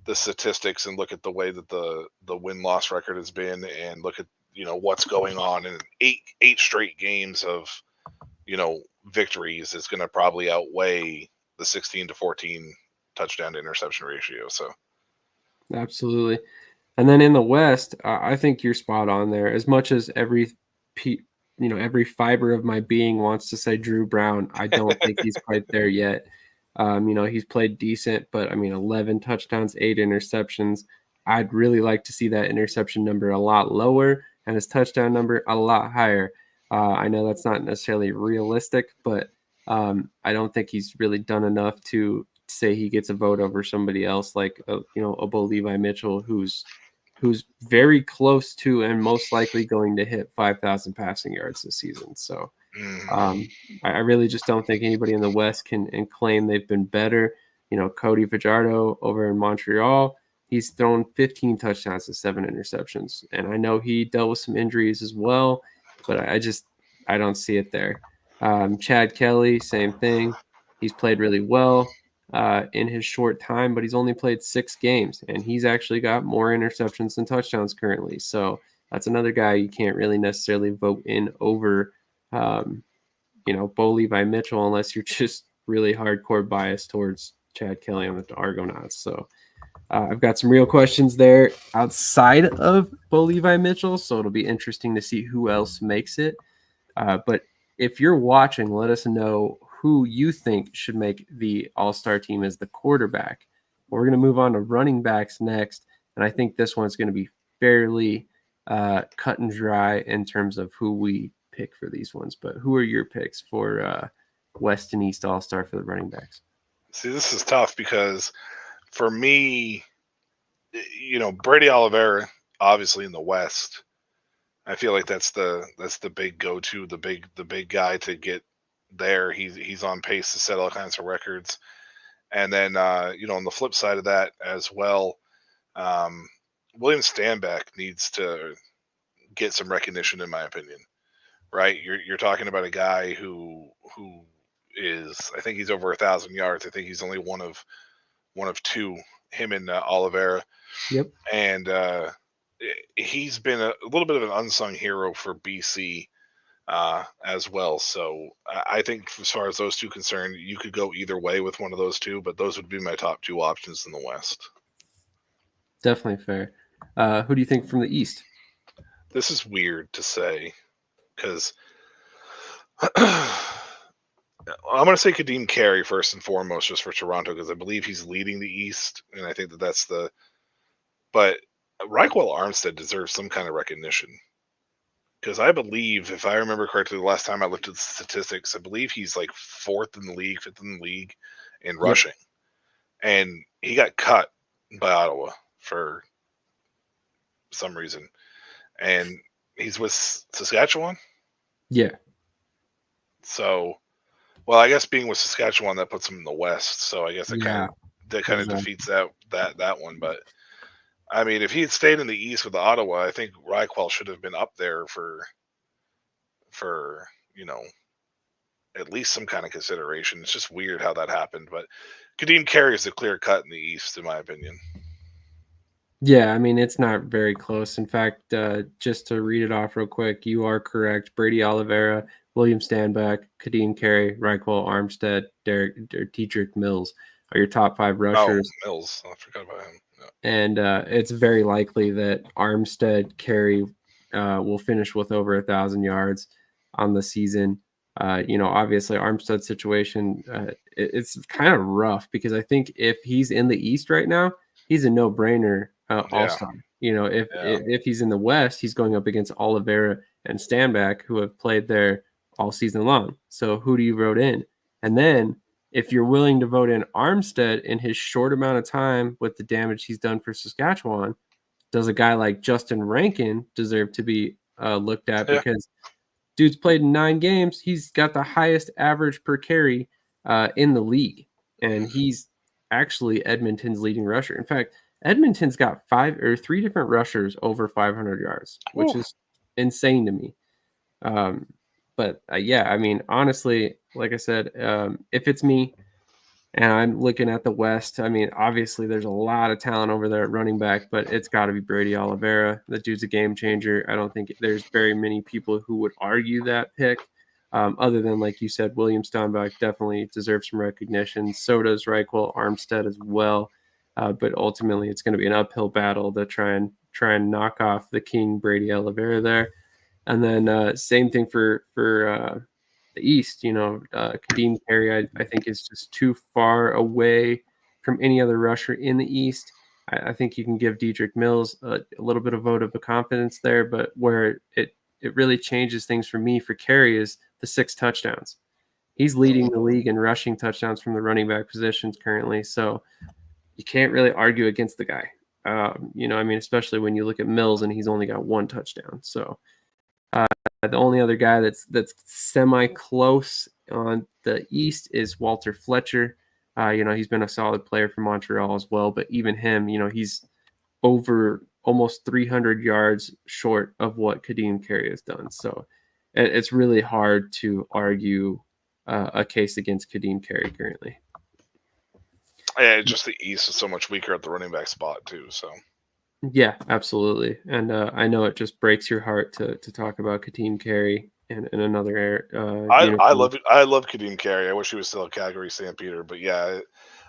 the statistics and look at the way that the win-loss record has been and look at what's going on in eight straight games of victories is going to probably outweigh the 16-14 touchdown to interception ratio. So absolutely. And then in the West, I think you're spot on there. As much as every fiber of my being wants to say Drew Brown, I don't think he's quite there yet. He's played decent, but 11 touchdowns, 8 interceptions. I'd really like to see that interception number a lot lower and his touchdown number a lot higher. I know that's not necessarily realistic, but I don't think he's really done enough to say he gets a vote over somebody else like a Bo Levi Mitchell, who's very close to and most likely going to hit 5,000 passing yards this season. So Mhm. I really just don't think anybody in the West can and claim they've been better. Cody Fajardo over in Montreal, he's thrown 15 touchdowns to 7 interceptions. And I know he dealt with some injuries as well, but I don't see it there. Chad Kelly, same thing. He's played really well in his short time, but he's only played 6 games, and he's actually got more interceptions than touchdowns currently. So that's another guy you can't really necessarily vote in over, Bo Levi Mitchell, unless you're just really hardcore biased towards Chad Kelly on the Argonauts. So I've got some real questions there outside of Bo Levi Mitchell, so it'll be interesting to see who else makes it. But if you're watching, let us know who you think should make the All-Star team as the quarterback. We're going to move on to running backs next, and I think this one's going to be fairly cut and dry in terms of who we pick for these ones. But who are your picks for West and East All-Star for the running backs? See, this is tough because for me, Brady Oliveira, obviously in the West, I feel like that's the big go-to, the big guy to get there. He's on pace to set all kinds of records. And then on the flip side of that as well, um, William Stanback needs to get some recognition, in my opinion. Right? You're talking about a guy who is, I think he's over 1,000 yards. I think he's only one of two, him and Oliveira, Yep. and he's been a little bit of an unsung hero for BC as well. So I think as far as those two concerned, you could go either way with one of those two, but those would be my top two options in the West. Definitely fair. Who do you think from the East? This is weird to say because I'm going to say Kadeem Carey first and foremost, just for Toronto, because I believe he's leading the East, and I think that's the. But Reichwell Armstead deserves some kind of recognition because I believe, if I remember correctly, the last time I looked at the statistics, I believe he's like fourth in the league, fifth in the league in Yep. rushing, and he got cut by Ottawa for some reason, and he's with Saskatchewan. Yeah. So, well, I guess being with Saskatchewan that puts him in the West. So I guess it Yeah. kind of defeats that one. But I mean, if he had stayed in the East with Ottawa, I think Reichwell should have been up there for at least some kind of consideration. It's just weird how that happened. But Kadeem Carey is a clear cut in the East, in my opinion. Yeah, I mean, it's not very close. In fact, just to read it off real quick, you are correct. Brady Oliveira, William Stanback, Kadeem Carey, Reichwell Armstead, Dietrich Mills are your top 5 Oh, rushers. Mills, I forgot about him. Yeah. And it's very likely that Armstead Carey will finish with over 1,000 yards on the season. Obviously Armstead's situation, it's kind of rough because I think if he's in the East right now, he's a no-brainer all-star. If he's in the West, he's going up against Oliveira and Stanback, who have played there all season long. So who do you vote in? And then if you're willing to vote in Armstead in his short amount of time with the damage he's done for Saskatchewan, does a guy like Justin Rankin deserve to be looked at? Yeah. Because dude's played in 9 games. He's got the highest average per carry in the league. And he's actually Edmonton's leading rusher. In fact, Edmonton's got 3 different rushers over 500 yards, which is insane to me. But yeah, I mean, honestly, like I said, if it's me and I'm looking at the West, I mean, obviously there's a lot of talent over there at running back, but it's got to be Brady Oliveira. The dude's a game changer. I don't think there's very many people who would argue that pick. Other than, like you said, William Stoneback definitely deserves some recognition. So does Reichwell Armstead as well. But ultimately, it's going to be an uphill battle to try and knock off the king Brady Oliveira there. And then same thing for the East. Kadeem Carey, I think, is just too far away from any other rusher in the East. I think you can give Dietrich Mills a little bit of vote of confidence there, but where it really changes things for me for Carey is the 6 touchdowns. He's leading the league in rushing touchdowns from the running back positions currently, so you can't really argue against the guy. I mean, especially when you look at Mills and he's only got 1 touchdown. So The only other guy that's semi close on the East is Walter Fletcher. He's been a solid player for Montreal as well, but even him, he's over almost 300 yards short of what Kadeem Carey has done. So it's really hard to argue a case against Kadeem Carey currently. Yeah, just the East is so much weaker at the running back spot too. So yeah, absolutely. And I know it just breaks your heart to talk about Kadeem Carey and another. I love Kadeem Carey. I wish he was still at Calgary Stampeder, but yeah,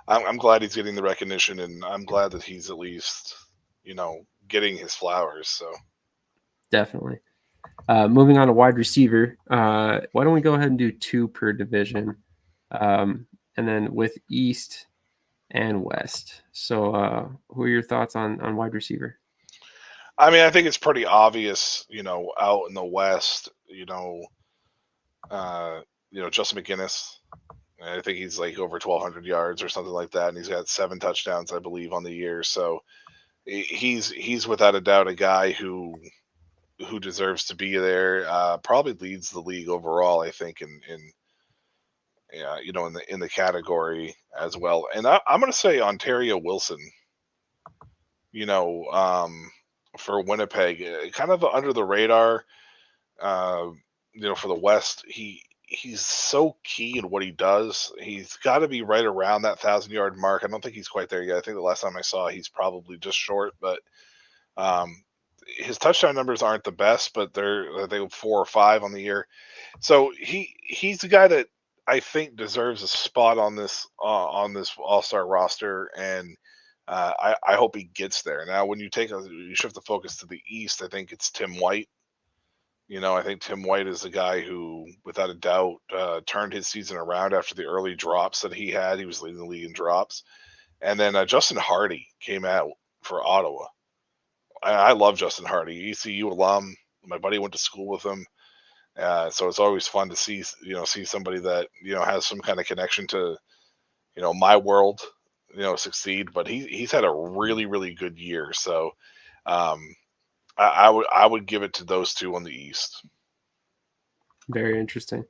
I'm glad he's getting the recognition, and I'm glad that he's at least getting his flowers. So Definitely. Moving on to wide receiver. Why don't we go ahead and do 2 per division, and then with East and West. So, who are your thoughts on wide receiver? I mean, I think it's pretty obvious, out in the West, Justin McGinnis. I think he's like over 1,200 yards or something like that, and he's got 7 touchdowns, I believe, on the year. So he's without a doubt a guy who deserves to be there. Probably leads the league overall, I think, in the category as well. And I'm going to say Ontario Wilson. For Winnipeg, kind of under the radar. For the West, he's so key in what he does. He's got to be right around that 1,000-yard mark. I don't think he's quite there yet. I think the last time I saw, he's probably just short. But his touchdown numbers aren't the best, but they're 4 or 5 on the year. So he's the guy that I think deserves a spot on this All-Star roster, and I hope he gets there. Now, when you shift the focus to the East, I think it's Tim White. I think Tim White is the guy who, without a doubt, turned his season around after the early drops that he had. He was leading the league in drops. And then Justin Hardy came out for Ottawa. I love Justin Hardy, ECU alum. My buddy went to school with him. So it's always fun to see somebody that, has some kind of connection to, my world, succeed. But he's had a really, really good year. So I would give it to those 2 on the East. Very interesting.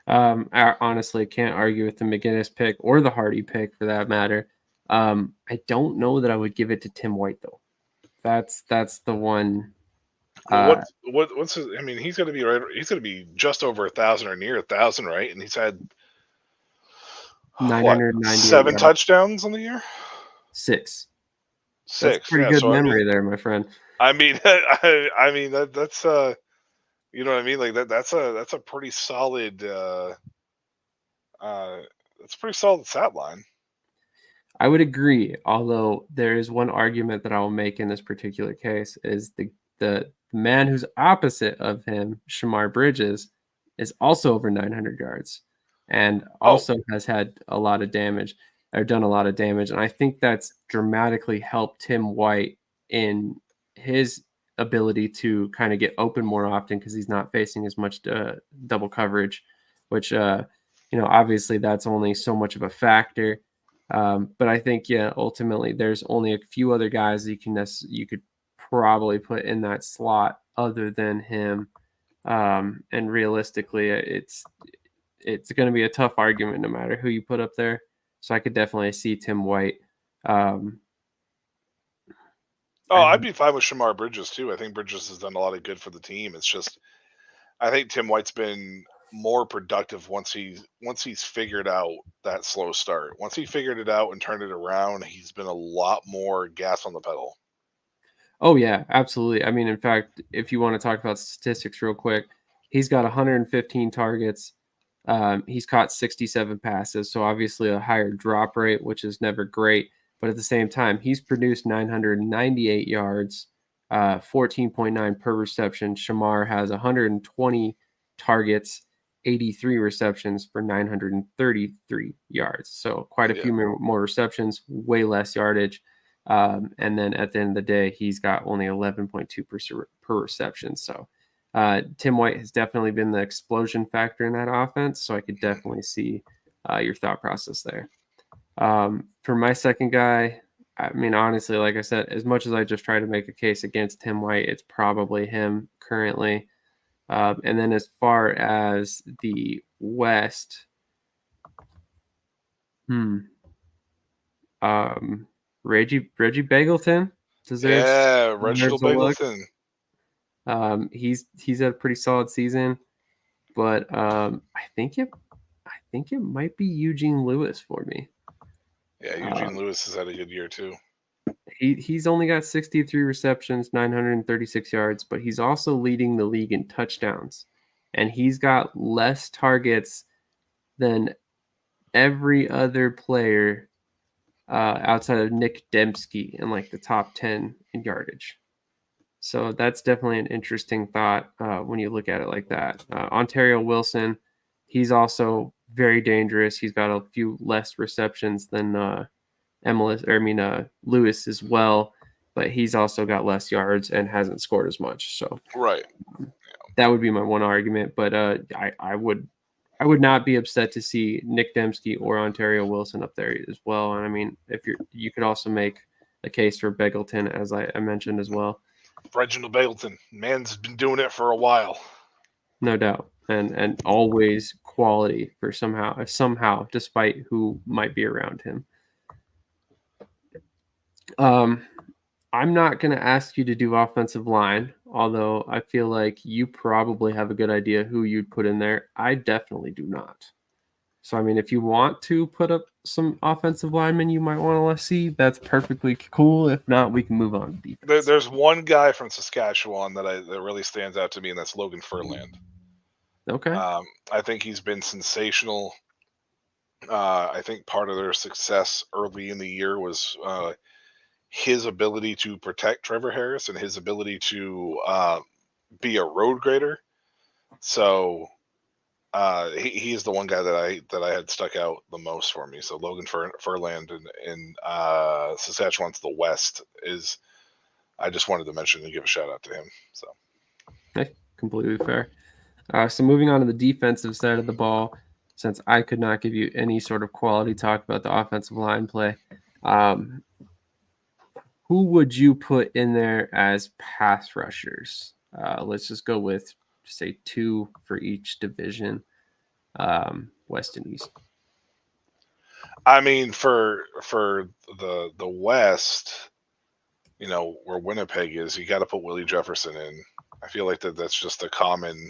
I honestly can't argue with the McGinnis pick or the Hardy pick for that matter. I don't know that I would give it to Tim White though. That's the one. What's his? I mean, he's going to be right. He's going to be just over 1,000 or near 1,000, right? And he's had 7 touchdowns on the year. 6. 6. That's pretty good memory there, my friend. I mean, that's you know what I mean? Like that's a pretty solid. That's a pretty solid stat line. I would agree, although there is one argument that I will make in this particular case is the man who's opposite of him, Shamar Bridges, is also over 900 yards and also has had a lot of damage or done a lot of damage. And I think that's dramatically helped Tim White in his ability to kind of get open more often because he's not facing as much double coverage, which, obviously that's only so much of a factor. But I think, ultimately there's only a few other guys that you could probably put in that slot other than him. And realistically, it's going to be a tough argument no matter who you put up there. So I could definitely see Tim White. I'd be fine with Shamar Bridges too. I think Bridges has done a lot of good for the team. It's just, I think Tim White's been more productive once he's figured out that slow start. Once he figured it out and turned it around, he's been a lot more gas on the pedal. Oh yeah, absolutely. I mean, in fact, if you want to talk about statistics real quick, he's got 115 targets. He's caught 67 passes, so obviously a higher drop rate, which is never great. But at the same time, he's produced 998 yards, 14.9 per reception. Shamar has 120 targets, 83 receptions for 933 yards. So quite a few more receptions, way less yardage. And then at the end of the day, he's got only 11.2 per reception. So Tim White has definitely been the explosion factor in that offense. So I could definitely see your thought process there. For my second guy, I mean, honestly, like I said, as much as I just try to make a case against Tim White, it's probably him currently. And then as far as the West, Reggie Bagleton deserves Yeah, Reginald a look. He's had a pretty solid season, but I think it might be Eugene Lewis for me. Yeah, Eugene Lewis has had a good year too. He's only got 63 receptions, 936 yards, but he's also leading the league in touchdowns, and he's got less targets than every other player outside of Nick Dembski in like the top 10 in yardage. So that's definitely an interesting thought when you look at it like that. Ontario Wilson, he's also very dangerous. He's got a few less receptions than Lewis as well, but he's also got less yards and hasn't scored as much. So Right. that would be my one argument. But I would not be upset to see Nick Dembski or Ontario Wilson up there as well. And I mean, if you could also make a case for Bagleton, as I mentioned as well. Reginald Bagleton, man's been doing it for a while. No doubt, and always quality for somehow, despite who might be around him. I'm not going to ask you to do offensive line, although I feel like you probably have a good idea who you'd put in there. I definitely do not. So, I mean, if you want to put up some offensive linemen you might want to see, that's perfectly cool. If not, we can move on to defense. There's one guy from Saskatchewan that really stands out to me, and that's Logan Furland. Okay. I think he's been sensational. I think part of their success early in the year was his ability to protect Trevor Harris and his ability to be a road grader. So he's the one guy that I had stuck out the most for me. So Logan Furland in Saskatchewan to the west is. I just wanted to mention and give a shout out to him. So, okay, completely fair. So moving on to the defensive side of the ball, since I could not give you any sort of quality talk about the offensive line play, who would you put in there as pass rushers? Let's just go with, say, 2 for each division, West and East. I mean, for the West, you know, where Winnipeg is, you got to put Willie Jefferson in. I feel like that's just a common,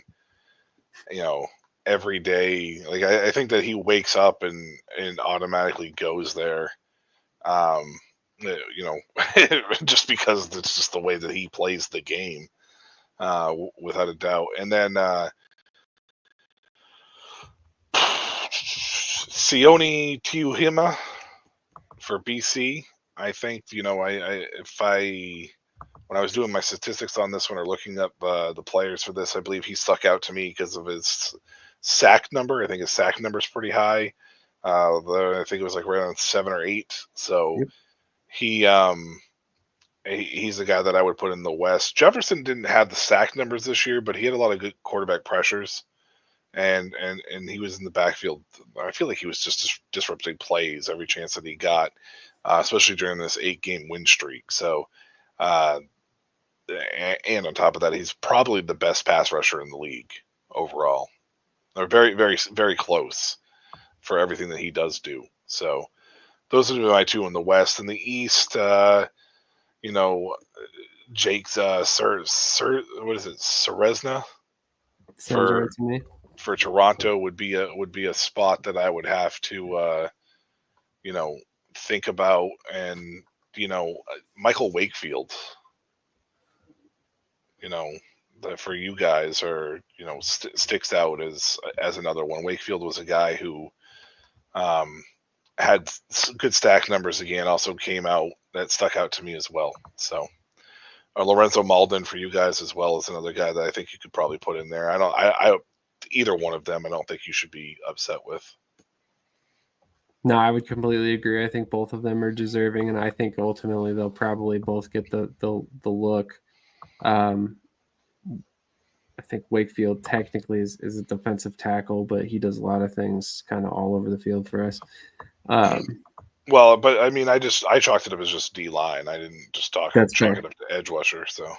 you know, every day. Like I think that he wakes up and automatically goes there. You know, just because it's just the way that he plays the game, without a doubt. And then Sione Tiuhima for BC. I think, you know, when I was doing my statistics on this one or looking up the players for this, I believe he stuck out to me because of his sack number. I think his sack number is pretty high. I think it was like around 7 or 8. So Yep. he's the guy that I would put in the West. Jefferson didn't have the sack numbers this year, but he had a lot of good quarterback pressures, and he was in the backfield. I feel like he was just disrupting plays every chance that he got, especially during this 8-game win streak. So, and on top of that, he's probably the best pass rusher in the league overall. They're very, very, very close for everything that he does do. So those are my 2 in the West. In the East, you know, Jake's what is it, Serezna? Sounds right to me. For Toronto would be a spot that I would have to you know, think about. And you know, Michael Wakefield, you know, for you guys, or you know, sticks out as another one. Wakefield was a guy who had good stack numbers again. Also came out that stuck out to me as well. So, Lorenzo Malden for you guys as well is another guy that I think you could probably put in there. I either one of them I don't think you should be upset with. No, I would completely agree. I think both of them are deserving, and I think ultimately they'll probably both get the look. I think Wakefield technically is a defensive tackle, but he does a lot of things kind of all over the field for us. Well, but I mean, I chalked it up as just D line. I didn't just chalk it up to edge rusher. So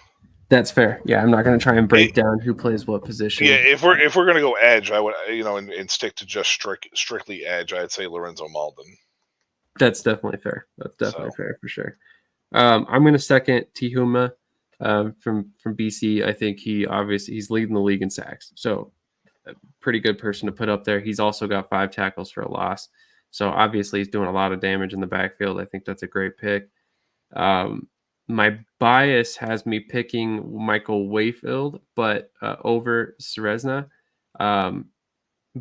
That's fair. Yeah, I'm not going to try and break down who plays what position. Yeah, if we're gonna go edge, I would and stick to just strictly edge. I'd say Lorenzo Malden. That's definitely fair. That's definitely fair for sure. I'm going to second Tihuma from BC. I think he's leading the league in sacks, so a pretty good person to put up there. He's also got 5 tackles for a loss, so obviously he's doing a lot of damage in the backfield. I think that's a great pick. My bias has me picking Michael Wayfield, but over Serezna,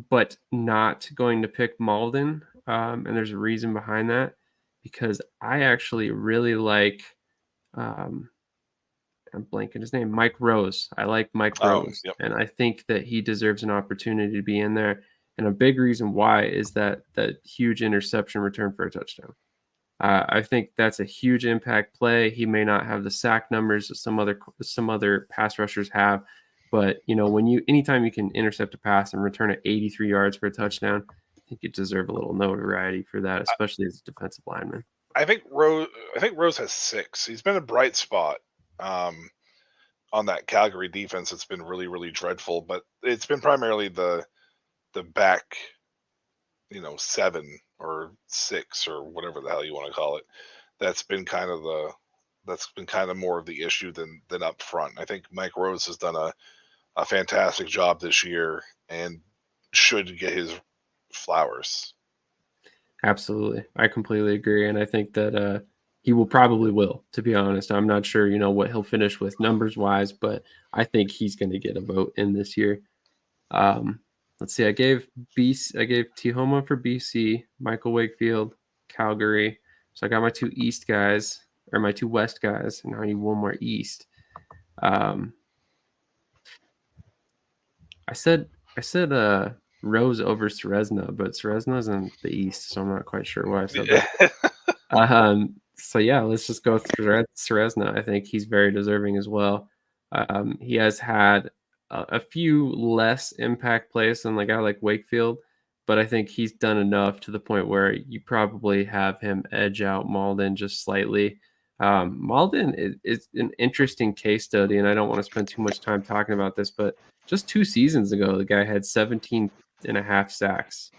but not going to pick Malden. And there's a reason behind that, because I actually really like, I'm blanking his name, Mike Rose. I like Mike Rose, Yep. and I think that he deserves an opportunity to be in there. And a big reason why is that huge interception return for a touchdown. I think that's a huge impact play. He may not have the sack numbers that some other pass rushers have, but anytime you can intercept a pass and return it 83 yards for a touchdown, I think you deserve a little notoriety for that, especially as a defensive lineman. I think Rose has 6. He's been a bright spot on that Calgary defense. It's been really, really dreadful, but it's been primarily the back, 7 or 6 or whatever the hell you want to call it. That's been kind of more of the issue than up front. I think Mike Rose has done a fantastic job this year and should get his flowers. Absolutely. I completely agree. And I think that he will, to be honest. I'm not sure, what he'll finish with numbers wise, but I think he's going to get a vote in this year. Let's see. I gave Tihoma for BC, Michael Wakefield, Calgary. So I got my 2 East guys, or my 2 West guys, and now I need one more East. I said Rose over Serezna, but Serezna's in the East, so I'm not quite sure why I said that. So yeah, let's just go through Serezna. I think he's very deserving as well. He has had a few less impact plays than a guy like Wakefield, but I think he's done enough to the point where you probably have him edge out Malden just slightly. Malden is an interesting case study, and I don't want to spend too much time talking about this, but just 2 seasons ago, the guy had 17.5 sacks.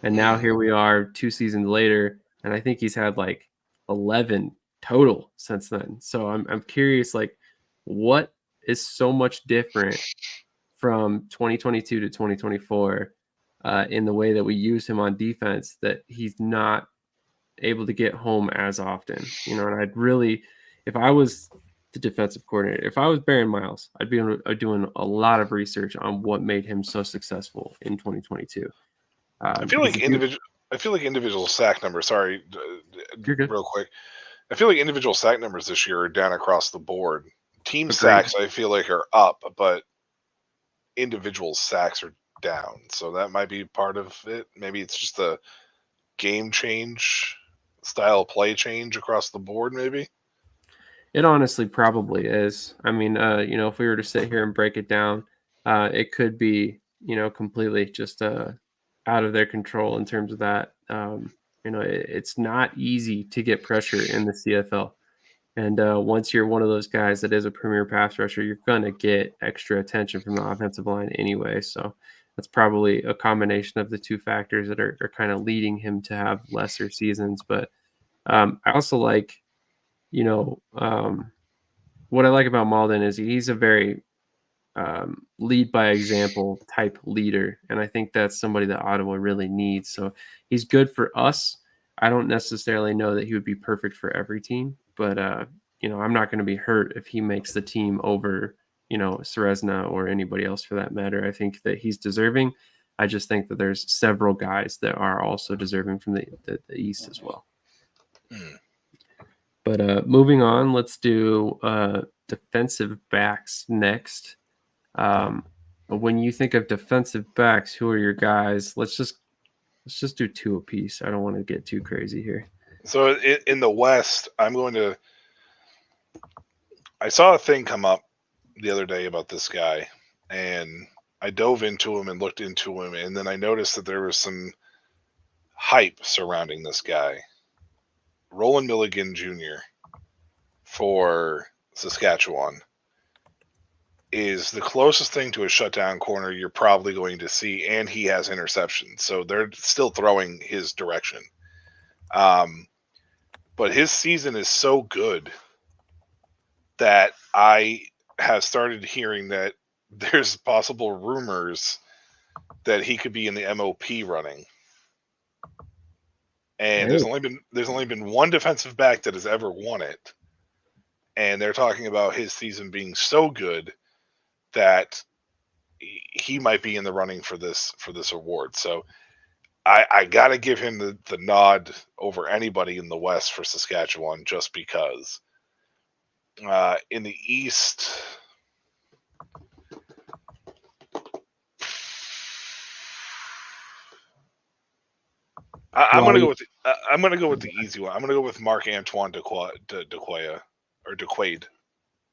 And now here we are 2 seasons later, and I think he's had 11 total since then. So I'm curious, what is so much different from 2022 to 2024 in the way that we use him on defense that he's not able to get home as often, and I'd really, if I was the defensive coordinator, if I was Baron Miles, I'd be doing a lot of research on what made him so successful in 2022. I feel like individual sack numbers. Sorry, You're good. real quick. I feel like individual sack numbers this year are down across the board. Team Agreed. Sacks, I feel like, are up, but individual sacks are down. So that might be part of it. Maybe it's just a game change, style of play change across the board, maybe. It honestly probably is. I mean, if we were to sit here and break it down, it could be, completely just out of their control in terms of that. It's not easy to get pressure in the CFL. And once you're one of those guys that is a premier pass rusher, you're going to get extra attention from the offensive line anyway. So that's probably a combination of the 2 factors that are kind of leading him to have lesser seasons. But I also like, what I like about Malden is he's a very lead by example type leader. And I think that's somebody that Ottawa really needs. So he's good for us. I don't necessarily know that he would be perfect for every team, but I'm not going to be hurt if he makes the team over, Serezna or anybody else for that matter. I think that he's deserving. I just think that there's several guys that are also deserving from the East as well. But moving on, let's do defensive backs next. When you think of defensive backs, who are your guys? Let's just do 2 apiece. I don't want to get too crazy here. So in the West, I saw a thing come up the other day about this guy, and I dove into him and looked into him, and then I noticed that there was some hype surrounding this guy. Roland Milligan Jr. for Saskatchewan. is the closest thing to a shutdown corner you're probably going to see, and he has interceptions, so they're still throwing his direction. But his season is so good that I have started hearing that there's possible rumors that he could be in the MOP running. And there's only been one defensive back that has ever won it, and they're talking about his season being so good that he might be in the running for this award. So I got to give him the nod over anybody in the West for Saskatchewan, just because. In the East, I'm gonna go with the easy one. I'm gonna go with Marc Antoine Dequoya or Dequade.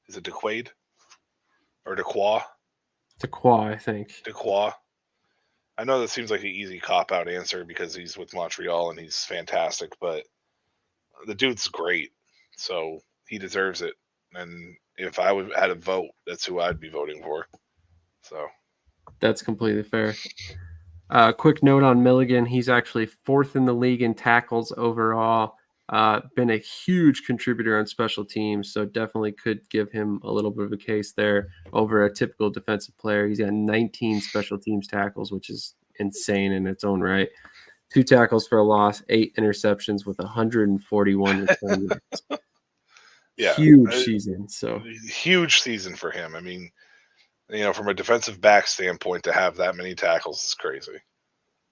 Is it Dequade or Dequoy? Dequoy, I think. Dequoy. I know that seems like an easy cop out answer because he's with Montreal and he's fantastic, but the dude's great, so he deserves it. And if I had a vote, that's who I'd be voting for. So that's completely fair. Quick note on Milligan: he's actually 4th in the league in tackles overall. Been a huge contributor on special teams, so definitely could give him a little bit of a case there over a typical defensive player. He's got 19 special teams tackles, which is insane in its own right. 2 tackles for a loss, 8 interceptions with 141 return yards. yeah, huge season. So huge season for him. I mean, from a defensive back standpoint, to have that many tackles is crazy.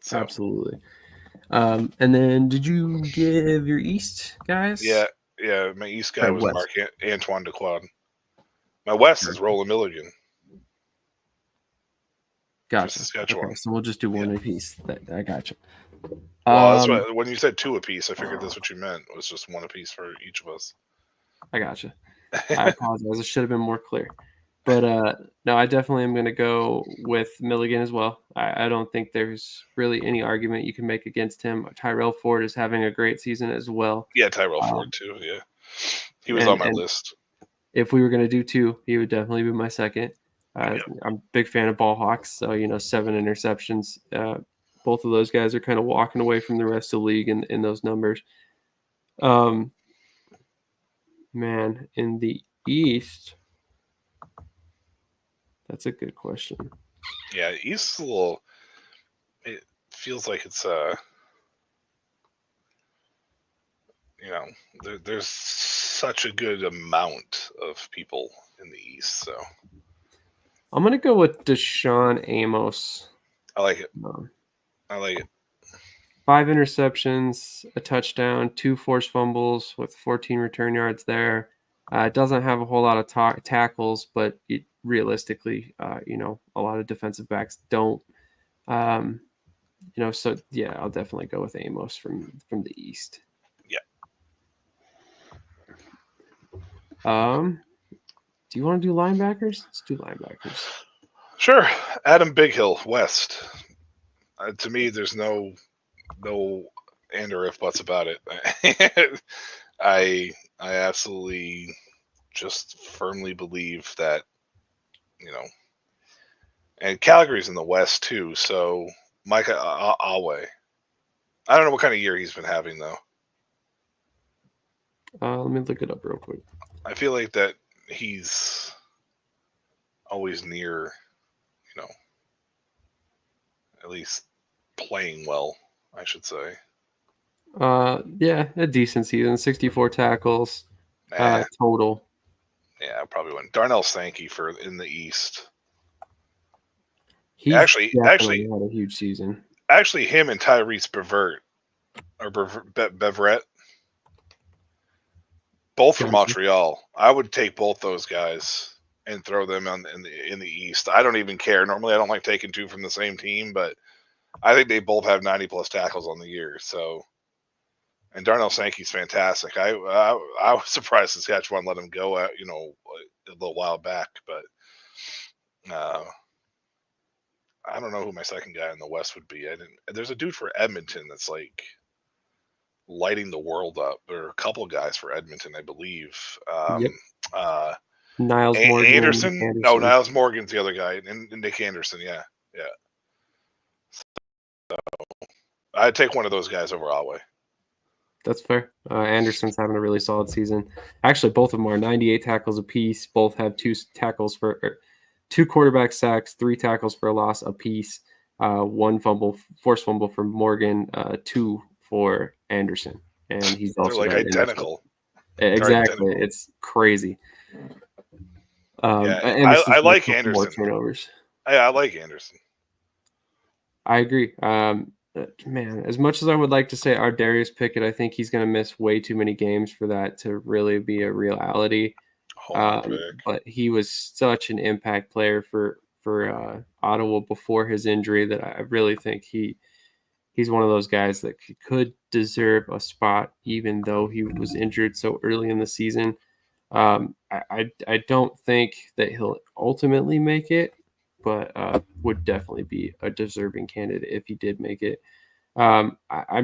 So. Absolutely. And then, did you give your East guys? Yeah. My East guy was Marc Antoine Dequoy. My West is Roland Milligan. Gotcha. Okay, so we'll just do one apiece. I gotcha. Well, that's what, when you said 2 apiece, I figured that's what you meant. It was just 1 apiece for each of us. I gotcha. I apologize. It should have been more clear. But no, I definitely am going to go with Milligan as well. I don't think there's really any argument you can make against him. Tyrell Ford is having a great season as well. Yeah, Tyrell Ford too. Yeah, he was on my list. If we were going to do 2, he would definitely be my second. I'm a big fan of ball hawks, so 7 interceptions. Both of those guys are kind of walking away from the rest of the league in those numbers. Man, in the East, that's a good question. Yeah, East's a little. It feels like it's there's such a good amount of people in the East. So I'm gonna go with Deshaun Amos. I like it. I like it. 5 interceptions, a touchdown, 2 forced fumbles with 14 return yards there. Doesn't have a whole lot of tackles, but realistically, a lot of defensive backs don't. So yeah, I'll definitely go with Amos from the East. Yeah. Do you want to do linebackers? Let's do linebackers. Sure. Adam Bighill, West. To me, there's no and or if buts about it. I absolutely just firmly believe that, and Calgary's in the West too. So Micah Awe. I don't know what kind of year he's been having though. Let me look it up real quick. I feel like that he's always near, at least playing well, I should say. Yeah, a decent season. 64 tackles total. Yeah, I probably wouldn't. Darnell Sankey in the East. He's actually had a huge season. Actually, him and Tyrese Beverett, both from Montreal. I would take both those guys and throw them in the East. I don't even care. Normally, I don't like taking 2 from the same team, but I think they both have 90+ tackles on the year. So, and Darnell Sankey's fantastic. I was surprised Saskatchewan let him go out, a little while back, but I don't know who my second guy in the West would be. There's a dude for Edmonton that's like lighting the world up. There are a couple of guys for Edmonton, I believe. Yep. Niles Morgan, Anderson? No, Anderson. Niles Morgan's the other guy, and Nick Anderson. Yeah. I'd take one of those guys over Alway. That's fair. Anderson's having a really solid season. Actually, both of them are 98 tackles apiece. Both have two quarterback sacks, 3 tackles for a loss apiece, 1 forced fumble for Morgan, 2 for Anderson, and he's also They're like identical. Exactly, it's crazy. I like Anderson. More turnovers. I like Anderson. I agree. Man, as much as I would like to say our Darius Pickett, I think he's going to miss way too many games for that to really be a reality. But he was such an impact player for Ottawa before his injury that I really think he's one of those guys that could deserve a spot even though he was injured so early in the season. I don't think that he'll ultimately make it, but would definitely be a deserving candidate if he did make it. I'm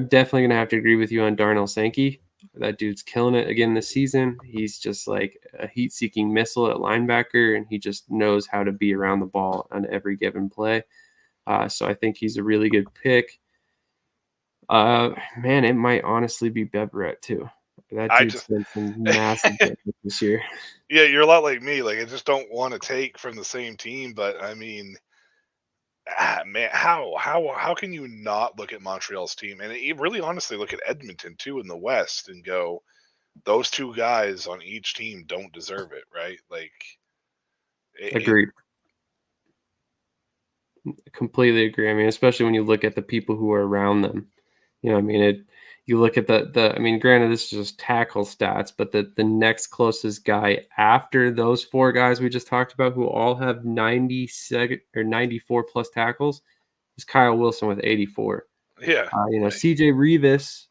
definitely going to have to agree with you on Darnell Sankey. That dude's killing it again this season. He's just like a heat-seeking missile at linebacker, and he just knows how to be around the ball on every given play. So I think he's a really good pick. Man, it might honestly be Beverett too. That dude's been some massive this year. Yeah, you're a lot like me. Like, I just don't want to take from the same team, but I mean, man, how can you not look at Montreal's team and really honestly look at Edmonton too in the West and go, those 2 guys on each team don't deserve it, right? Like, agreed. Completely agree. I mean, especially when you look at the people who are around them. You know, I mean, you look at I mean, granted, this is just tackle stats, but the next closest guy after those 4 guys we just talked about who all have 94 plus tackles is Kyle Wilson with 84. Yeah. CJ Revis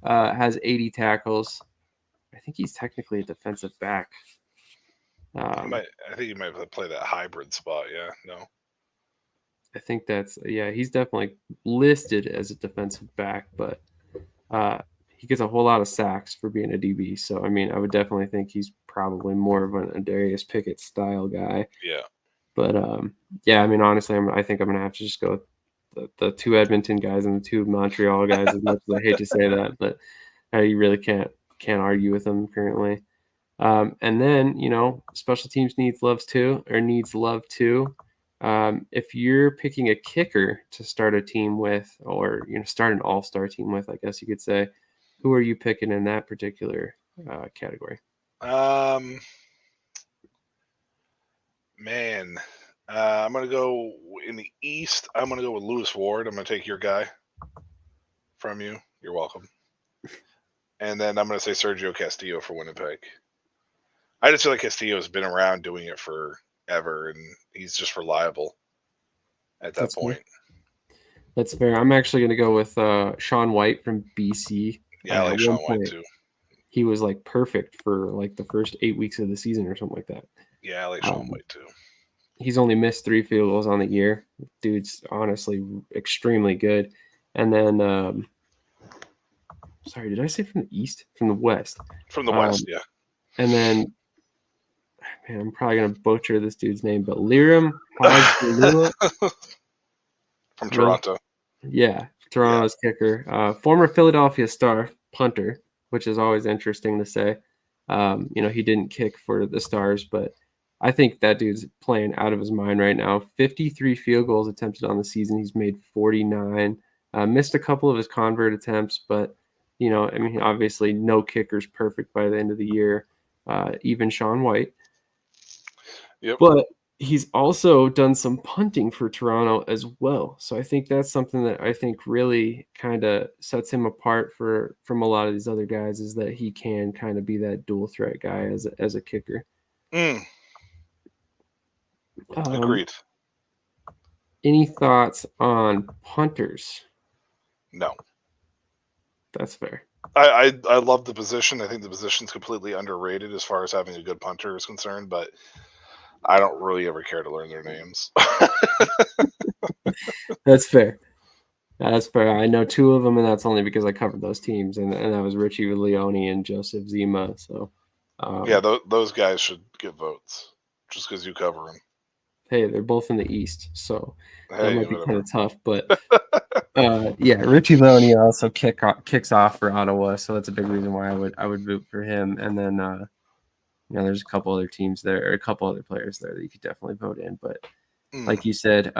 has 80 tackles. I think he's technically a defensive back. I think he might play that hybrid spot. Yeah. No. I think he's definitely listed as a defensive back, but he gets a whole lot of sacks for being a DB. So, I mean, I would definitely think he's probably more of a Darius Pickett style guy. Yeah. But, I mean, honestly, I think I'm going to have to just go with the 2 Edmonton guys and the 2 Montreal guys, as much as I hate to say that. But you really can't argue with them currently. And then, special teams needs love too. If you're picking a kicker to start a team with, or start an all-star team with, I guess you could say, who are you picking in that particular category? Man, I'm gonna go in the East. I'm gonna go with Lewis Ward. I'm gonna take your guy from you. You're welcome. And then I'm gonna say Sergio Castillo for Winnipeg. I just feel like Castillo's been around doing it forever, and he's just reliable at that point. Fair. That's fair. I'm actually going to go with Sean White from BC. Yeah, I like Sean White too. He was like perfect for like the first 8 weeks of the season or something like that. Yeah, I like Sean White too. He's only missed 3 field goals on the year. Dude's honestly extremely good. And then, sorry, did I say from the East? From the West. From the West, yeah. And then, man, I'm probably going to butcher this dude's name, but Liram from Toronto. Yeah, Toronto's kicker. Former Philadelphia Star punter, which is always interesting to say. He didn't kick for the Stars, but I think that dude's playing out of his mind right now. 53 field goals attempted on the season. He's made 49. Missed a couple of his convert attempts, but, obviously no kicker's perfect by the end of the year. Even Sean White. Yep. But he's also done some punting for Toronto as well. So I think that's something that I think really kind of sets him apart from a lot of these other guys, is that he can kind of be that dual threat guy as a kicker. Agreed. Any thoughts on punters? No. That's fair. I love the position. I think the position's completely underrated as far as having a good punter is concerned, but I don't really ever care to learn their names. That's fair. That's fair. I know 2 of them, and that's only because I covered those teams, and that was Richie Leone and Joseph Zima. So Yeah, those guys should get votes just because you cover them. Hey, they're both in the East, so that Hey, might be kind whatever. of tough. But yeah, Richie Loney also kicks off for Ottawa, so that's a big reason why I would root for him. And then there's a couple other teams there, or a couple other players there that you could definitely vote in. But like you said,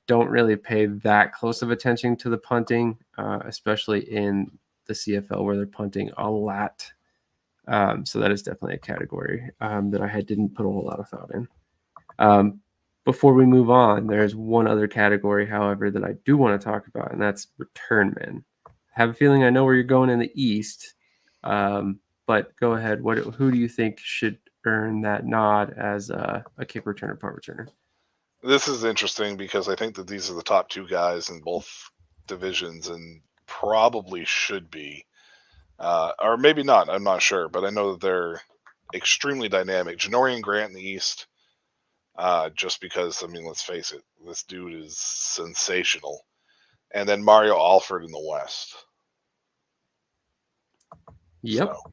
don't really pay that close of attention to the punting, especially in the CFL where they're punting a lot. So that is definitely a category that I didn't put a whole lot of thought in. Before we move on, there's one other category, however, that I do want to talk about, and that's return men. I have a feeling I know where you're going in the East, but go ahead. Who do you think should earn that nod as a kick returner, punt returner? This is interesting because I think that these are the top two guys in both divisions and probably should be. Or maybe not. I'm not sure, but I know that they're extremely dynamic. Janorian Grant in the East, just because, I mean, let's face it, this dude is sensational. And then Mario Alford in the West. Yep. So.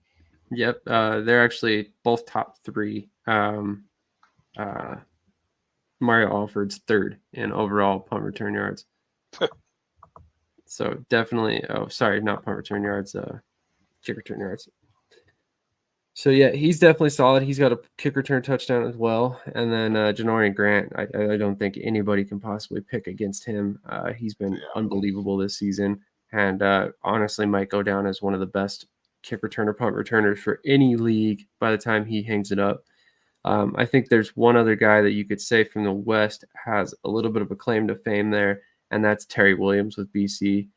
Yep. They're actually both top three. Mario Alford's third in overall punt return yards. So definitely, not punt return yards, kick return yards. So yeah, he's definitely solid. He's got a kick return touchdown as well. And then Janorian Grant, I don't think anybody can possibly pick against him. He's been unbelievable this season, and honestly might go down as one of the best kick returner, punt returners for any league by the time he hangs it up. I think there's one other guy that you could say from the West has a little bit of a claim to fame there, and that's Terry Williams with BC.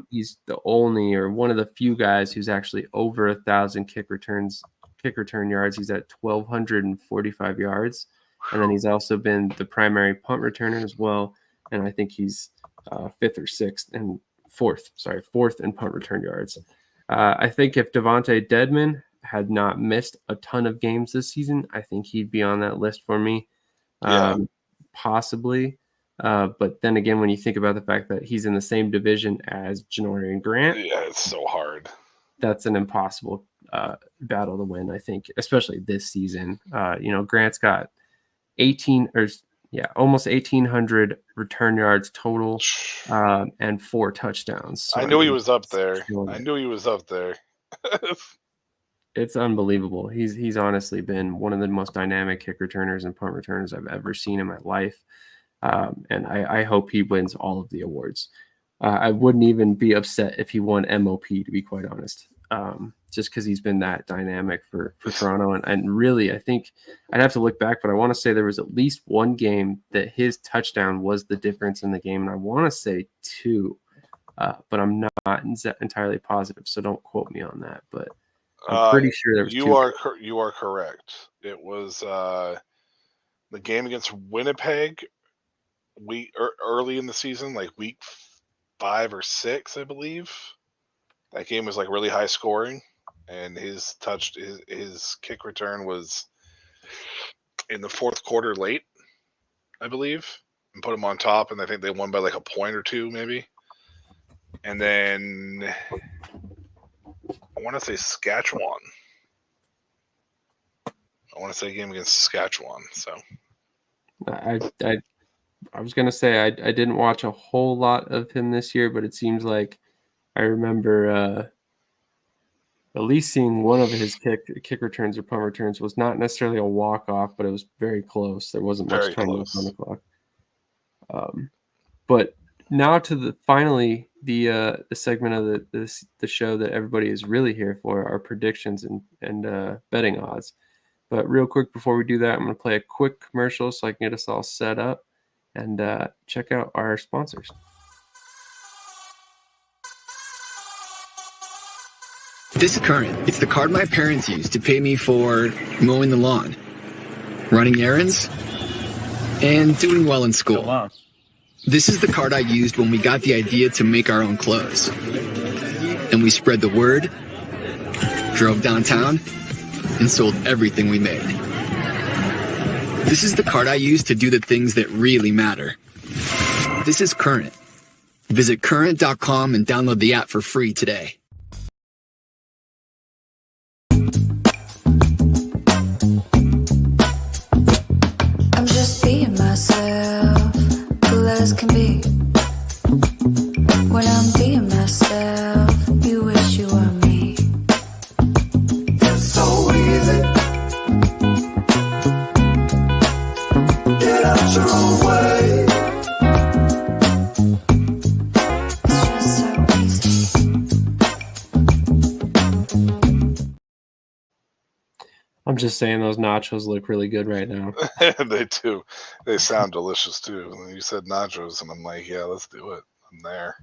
He's the only or one of the few guys who's actually over 1,000 kick return yards. He's at 1,245 yards, and then he's also been the primary punt returner as well. And I think he's fourth in punt return yards. I think if Devontae Dedmon had not missed a ton of games this season, I think he'd be on that list for me. Possibly. But then again, when you think about the fact that he's in the same division as Janorian Grant, it's so hard. That's an impossible battle to win, I think, especially this season. Grant's got almost 1,800 return yards total and 4 touchdowns. So I knew he was up there. It's unbelievable. He's honestly been one of the most dynamic kick returners and punt returners I've ever seen in my life. And I hope he wins all of the awards. I wouldn't even be upset if he won MOP, to be quite honest, just because he's been that dynamic for Toronto. And really, I think I'd have to look back, but I want to say there was at least one game that his touchdown was the difference in the game. And I want to say 2, but I'm not entirely positive, so don't quote me on that. But I'm pretty sure there was 2. You are correct. It was the game against Winnipeg early in the season, like week 5 or 6, I believe. That game was like really high scoring, and his kick return was in the fourth quarter late, I believe, and put him on top, and I think they won by like a point or 2 maybe. And then I want to say Saskatchewan. I want to say a game against Saskatchewan. So I was gonna say I didn't watch a whole lot of him this year, but it seems like I remember at least seeing one of his kick returns or punt returns was not necessarily a walk off, but it was very close. There wasn't much time left on the clock. But now to finally the segment of the show that everybody is really here for, our predictions and betting odds. But real quick before we do that, I'm going to play a quick commercial so I can get us all set up and check out our sponsors. This is Current. It's the card my parents used to pay me for mowing the lawn, running errands, and doing well in school. Oh, wow. This is the card I used when we got the idea to make our own clothes. And we spread the word, drove downtown, and sold everything we made. This is the card I use to do the things that really matter. This is Current. Visit current.com and download the app for free today. as can be. When I'm being myself, you wish you were me. It's so easy. Get out your own way. It's just so easy. I'm just saying those nachos look really good right now. They do. They sound delicious too. You said nachos, and I'm like, yeah, let's do it. I'm there.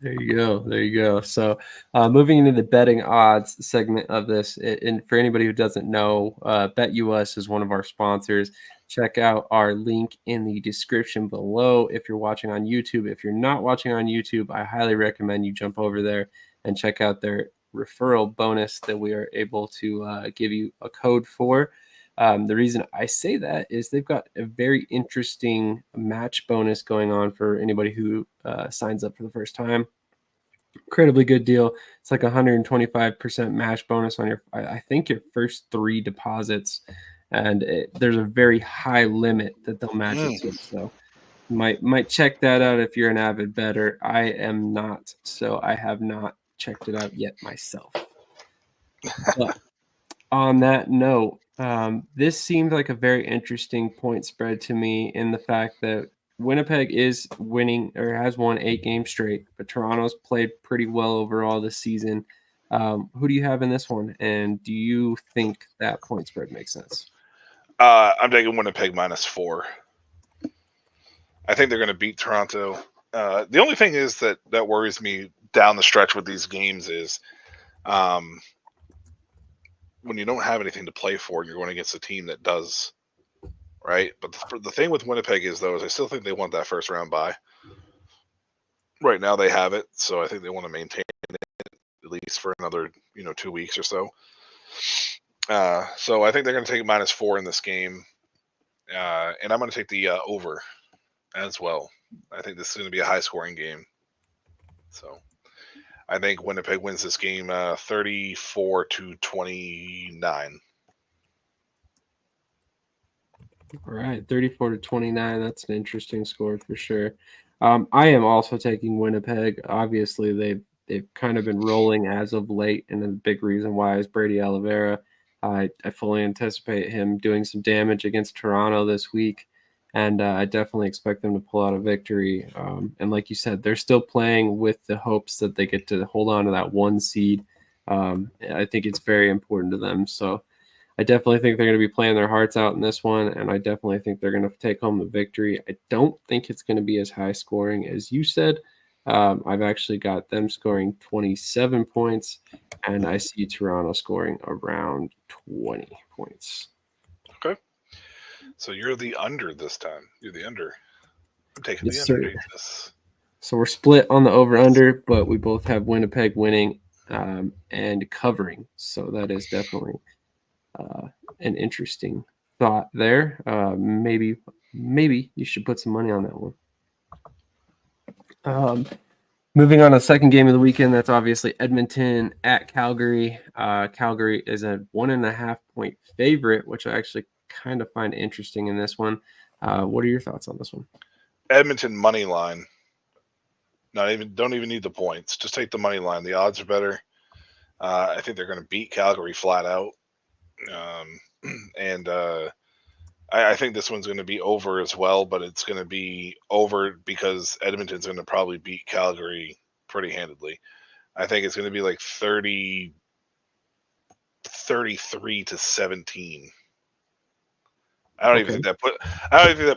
There you go. There you go. So moving into the betting odds segment of this, and for anybody who doesn't know, BetUS is one of our sponsors. Check out our link in the description below if you're watching on YouTube. If you're not watching on YouTube, I highly recommend you jump over there and check out their referral bonus that we are able to give you a code for. The reason I say that is they've got a very interesting match bonus going on for anybody who signs up for the first time. Incredibly good deal. It's like 125% match bonus on I think your first 3 deposits, and there's a very high limit that they'll match it to. So might check that out if you're an avid bettor. I am not, so I have not checked it out yet myself. But on that note, this seemed like a very interesting point spread to me in the fact that Winnipeg is winning or has won 8 games straight, but Toronto's played pretty well overall this season. Who do you have in this one? And do you think that point spread makes sense? I'm taking Winnipeg -4. I think they're going to beat Toronto. The only thing is that worries me down the stretch with these games is when you don't have anything to play for, you're going against a team that does, right? But the thing with Winnipeg is I still think they want that first round bye. Right now they have it, so I think they want to maintain it at least for another 2 weeks or so. So I think they're going to take -4 in this game, and I'm going to take the over as well. I think this is going to be a high-scoring game. So I think Winnipeg wins this game 34-29. All right, 34-29. That's an interesting score for sure. I am also taking Winnipeg. Obviously, they've kind of been rolling as of late, and the big reason why is Brady Oliveira. I fully anticipate him doing some damage against Toronto this week, and I definitely expect them to pull out a victory. And like you said, they're still playing with the hopes that they get to hold on to that 1 seed. I think it's very important to them. So I definitely think they're going to be playing their hearts out in this one, and I definitely think they're going to take home the victory. I don't think it's going to be as high scoring as you said. I've actually got them scoring 27 points, and I see Toronto scoring around 20 points. Okay. So you're the under this time. You're the under. I'm taking Yes, the under. sir. So we're split on the over-under, but we both have Winnipeg winning and covering. So that is definitely an interesting thought there. Maybe you should put some money on that one. Moving on to the second game of the weekend, that's obviously Edmonton at Calgary. Calgary is a 1.5 point favorite, which I actually kind of find interesting in this one. What are your thoughts on this one? Edmonton money line. Don't even need the points. Just take the money line. The odds are better. I think they're going to beat Calgary flat out. I think this one's going to be over as well, but it's going to be over because Edmonton's going to probably beat Calgary pretty handedly. I think it's going to be like 33-17. I don't even think that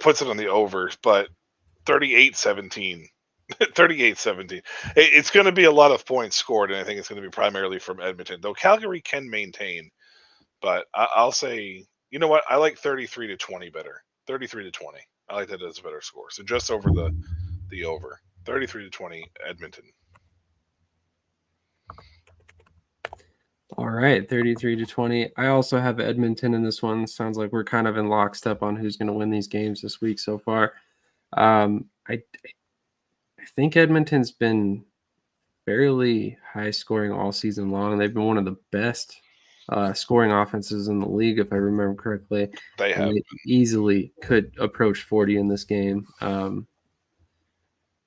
puts it on the over, but 38-17. 38-17. It's going to be a lot of points scored, and I think it's going to be primarily from Edmonton, though Calgary can maintain. But I'll say, you know what? I like 33-20 better. 33-20. I like that as a better score. So just over the over. 33-20 Edmonton. All right, 33-20. I also have Edmonton in this one. Sounds like we're kind of in lockstep on who's going to win these games this week so far. I think Edmonton's been fairly high scoring all season long. They've been one of the best scoring offenses in the league, if I remember correctly. They have. They easily could approach 40 in this game.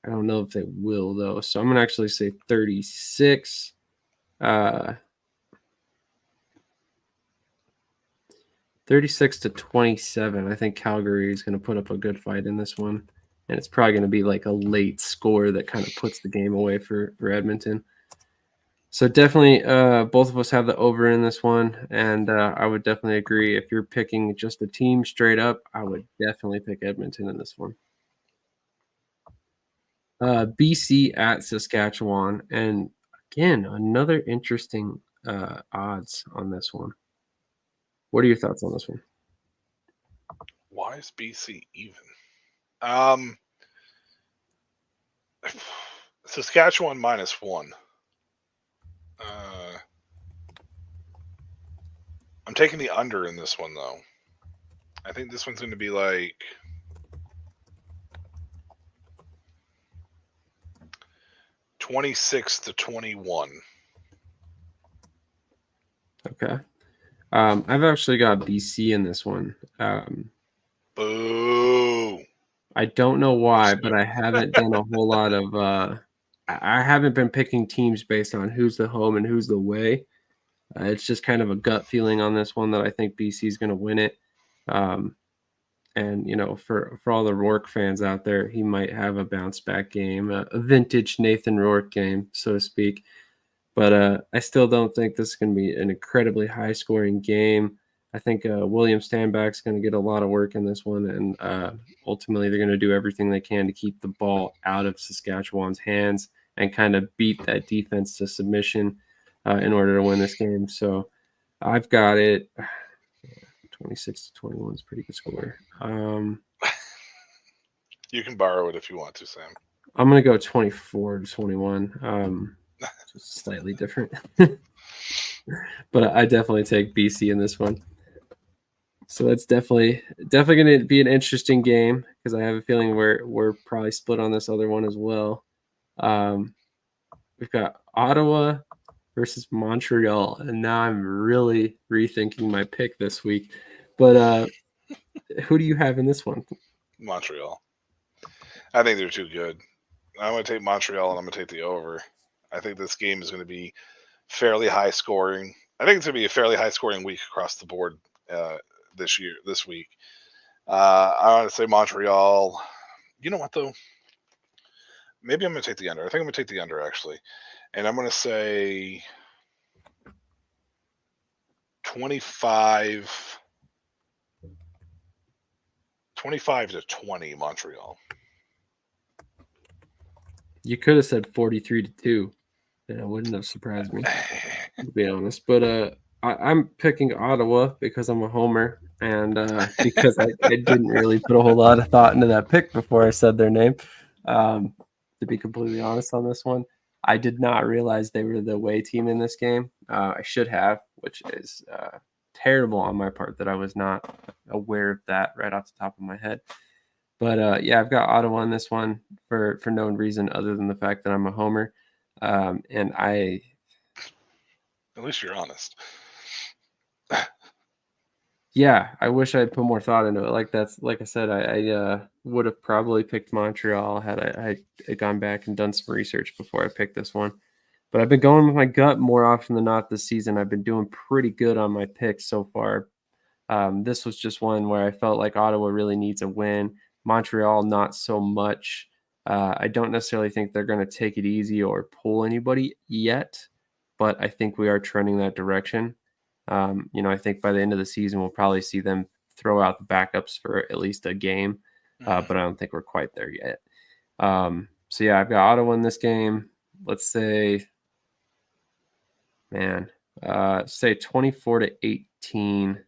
I don't know if they will, though. So I'm going to actually say 36. 36-27. I think Calgary is going to put up a good fight in this one. And it's probably going to be like a late score that kind of puts the game away for Edmonton. So definitely both of us have the over in this one. And I would definitely agree. If you're picking just a team straight up, I would definitely pick Edmonton in this one. BC at Saskatchewan. And again, another interesting odds on this one. What are your thoughts on this one? Why is BC even? Saskatchewan -1. I'm taking the under in this one, though. I think this one's going to be like 26-21. Okay. I've actually got BC in this one. Boo. I don't know why, but I haven't done a whole lot of I haven't been picking teams based on who's the home and who's the away. It's just kind of a gut feeling on this one that I think BC is going to win it. And you know, for all the Rourke fans out there, he might have a bounce back game, a vintage Nathan Rourke game, so to speak. But I still don't think this is going to be an incredibly high scoring game. I think William Stanback's going to get a lot of work in this one, and ultimately they're going to do everything they can to keep the ball out of Saskatchewan's hands and kind of beat that defense to submission in order to win this game. So I've got it. 26-21 is a pretty good score. You can borrow it if you want to, Sam. I'm going to go 24-21. Just slightly different. But I definitely take BC in this one. So that's definitely going to be an interesting game because I have a feeling we're probably split on this other one as well. We've got Ottawa versus Montreal, and now I'm really rethinking my pick this week. But who do you have in this one? Montreal. I think they're too good. I'm going to take Montreal, and I'm going to take the over. I think this game is going to be fairly high scoring. I think it's going to be a fairly high scoring week across the board this week. I want to say Montreal. You know what, though? Maybe I'm going to take the under. I think I'm going to take the under, actually. And I'm going to say 25-20 Montreal. You could have said 43-2. And it wouldn't have surprised me, to be honest. But I'm picking Ottawa because I'm a homer and because I didn't really put a whole lot of thought into that pick before I said their name. To be completely honest on this one, I did not realize they were the away team in this game. I should have, which is terrible on my part that I was not aware of that right off the top of my head. But yeah, I've got Ottawa in this one for no reason other than the fact that I'm a homer. And I, at least you're honest. Yeah, I wish I had put more thought into it. Like I said, I would have probably picked Montreal had I gone back and done some research before I picked this one. But I've been going with my gut more often than not this season. I've been doing pretty good on my picks so far. This was just one where I felt like Ottawa really needs a win. Montreal, not so much. I don't necessarily think they're going to take it easy or pull anybody yet, but I think we are trending that direction. I think by the end of the season, we'll probably see them throw out the backups for at least a game, but I don't think we're quite there yet. So yeah, I've got Ottawa in this game. Let's say, say 24-18.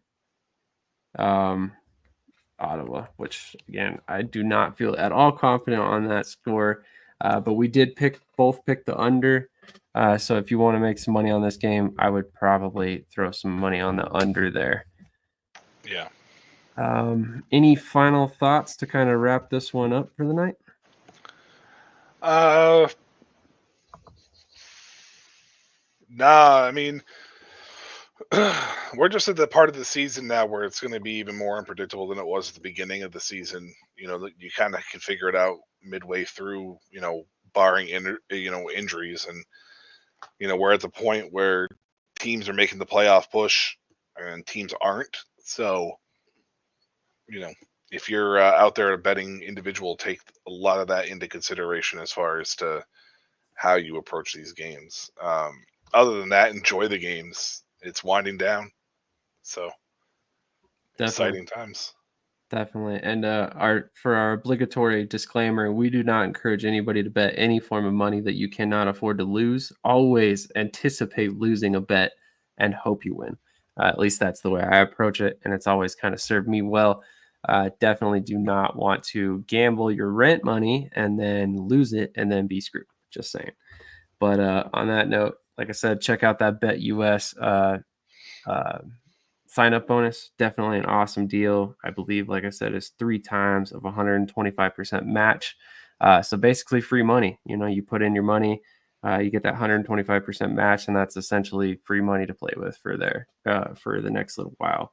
Ottawa, which again, I do not feel at all confident on that score. But we did both pick the under. So if you want to make some money on this game, I would probably throw some money on the under there. Yeah. Any final thoughts to kind of wrap this one up for the night? Nah, I mean, we're just at the part of the season now where it's going to be even more unpredictable than it was at the beginning of the season. You kind of can figure it out midway through, barring injuries, and we're at the point where teams are making the playoff push and teams aren't. So, if you're out there betting individual, take a lot of that into consideration as far as to how you approach these games. Other than that, enjoy the games. It's winding down. So Definitely. exciting times. Definitely. And for our obligatory disclaimer, we do not encourage anybody to bet any form of money that you cannot afford to lose. Always anticipate losing a bet and hope you win. At least that's the way I approach it, and it's always kind of served me well. Definitely do not want to gamble your rent money and then lose it and then be screwed. Just saying. But on that note, like I said, check out that Bet US sign-up bonus. Definitely an awesome deal. I believe, like I said, is 3 times of 125% match. So basically free money. You put in your money, you get that 125% match, and that's essentially free money to play with for the next little while.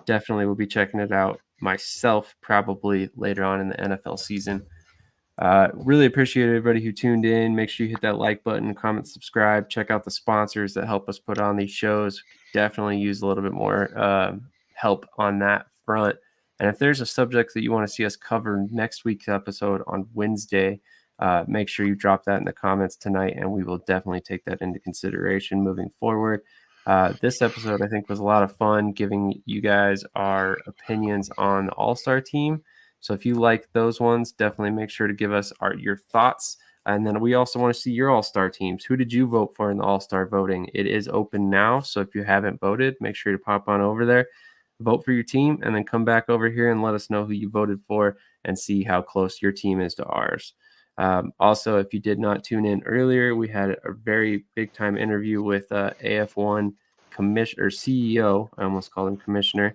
Definitely will be checking it out myself probably later on in the NFL season. Really appreciate everybody who tuned in. Make sure you hit that like button, comment, subscribe. Check out the sponsors that help us put on these shows. Definitely use a little bit more help on that front. And if there's a subject that you want to see us cover next week's episode on Wednesday, make sure you drop that in the comments tonight, and we will definitely take that into consideration moving forward. This episode, I think, was a lot of fun, giving you guys our opinions on the All-Star team. So if you like those ones, definitely make sure to give us your thoughts. And then we also want to see your All-Star teams. Who did you vote for in the All-Star voting? It is open now. So if you haven't voted, make sure to pop on over there, vote for your team, and then come back over here and let us know who you voted for and see how close your team is to ours. Also, if you did not tune in earlier, we had a very big time interview with AF1 commissioner, CEO. I almost called him commissioner,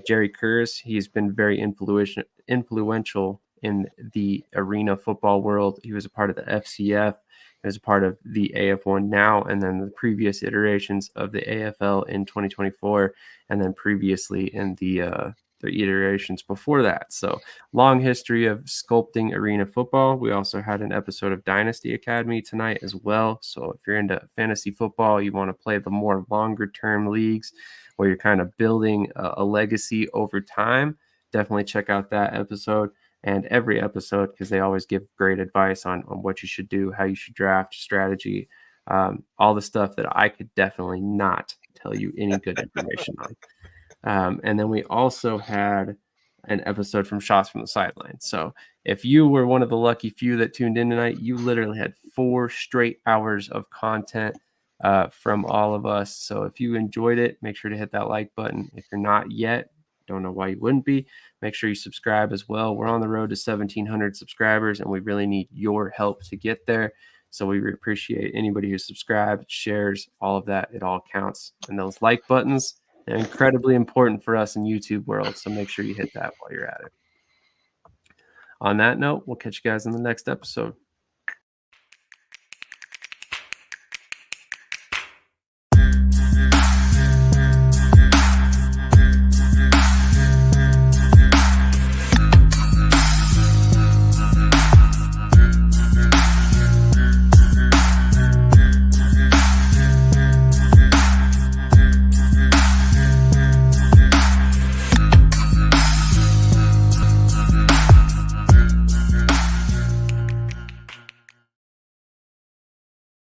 Jerry Kurz. He's been very influential in the arena football world. He was a part of the FCF. He was a part of the AF1 now, and then the previous iterations of the AFL in 2024, and then previously in the iterations before that. So long history of sculpting arena football. We also had an episode of Dynasty Academy tonight as well. So if you're into fantasy football, you want to play the more longer term leagues where you're kind of building a legacy over time, definitely check out that episode and every episode, because they always give great advice on what you should do, how you should draft, strategy, all the stuff that I could definitely not tell you any good information on. And then we also had an episode from Shots from the Sideline. So if you were one of the lucky few that tuned in tonight, you literally had 4 straight hours of content from all of us. So if you enjoyed it, make sure to hit that like button. If you're not yet, don't know why you wouldn't be, make sure you subscribe as well. We're on the road to 1,700 subscribers, and we really need your help to get there. So we appreciate anybody who subscribes, shares, all of that. It all counts. And those like buttons, they're incredibly important for us in YouTube world. So make sure you hit that while you're at it. On that note, we'll catch you guys in the next episode.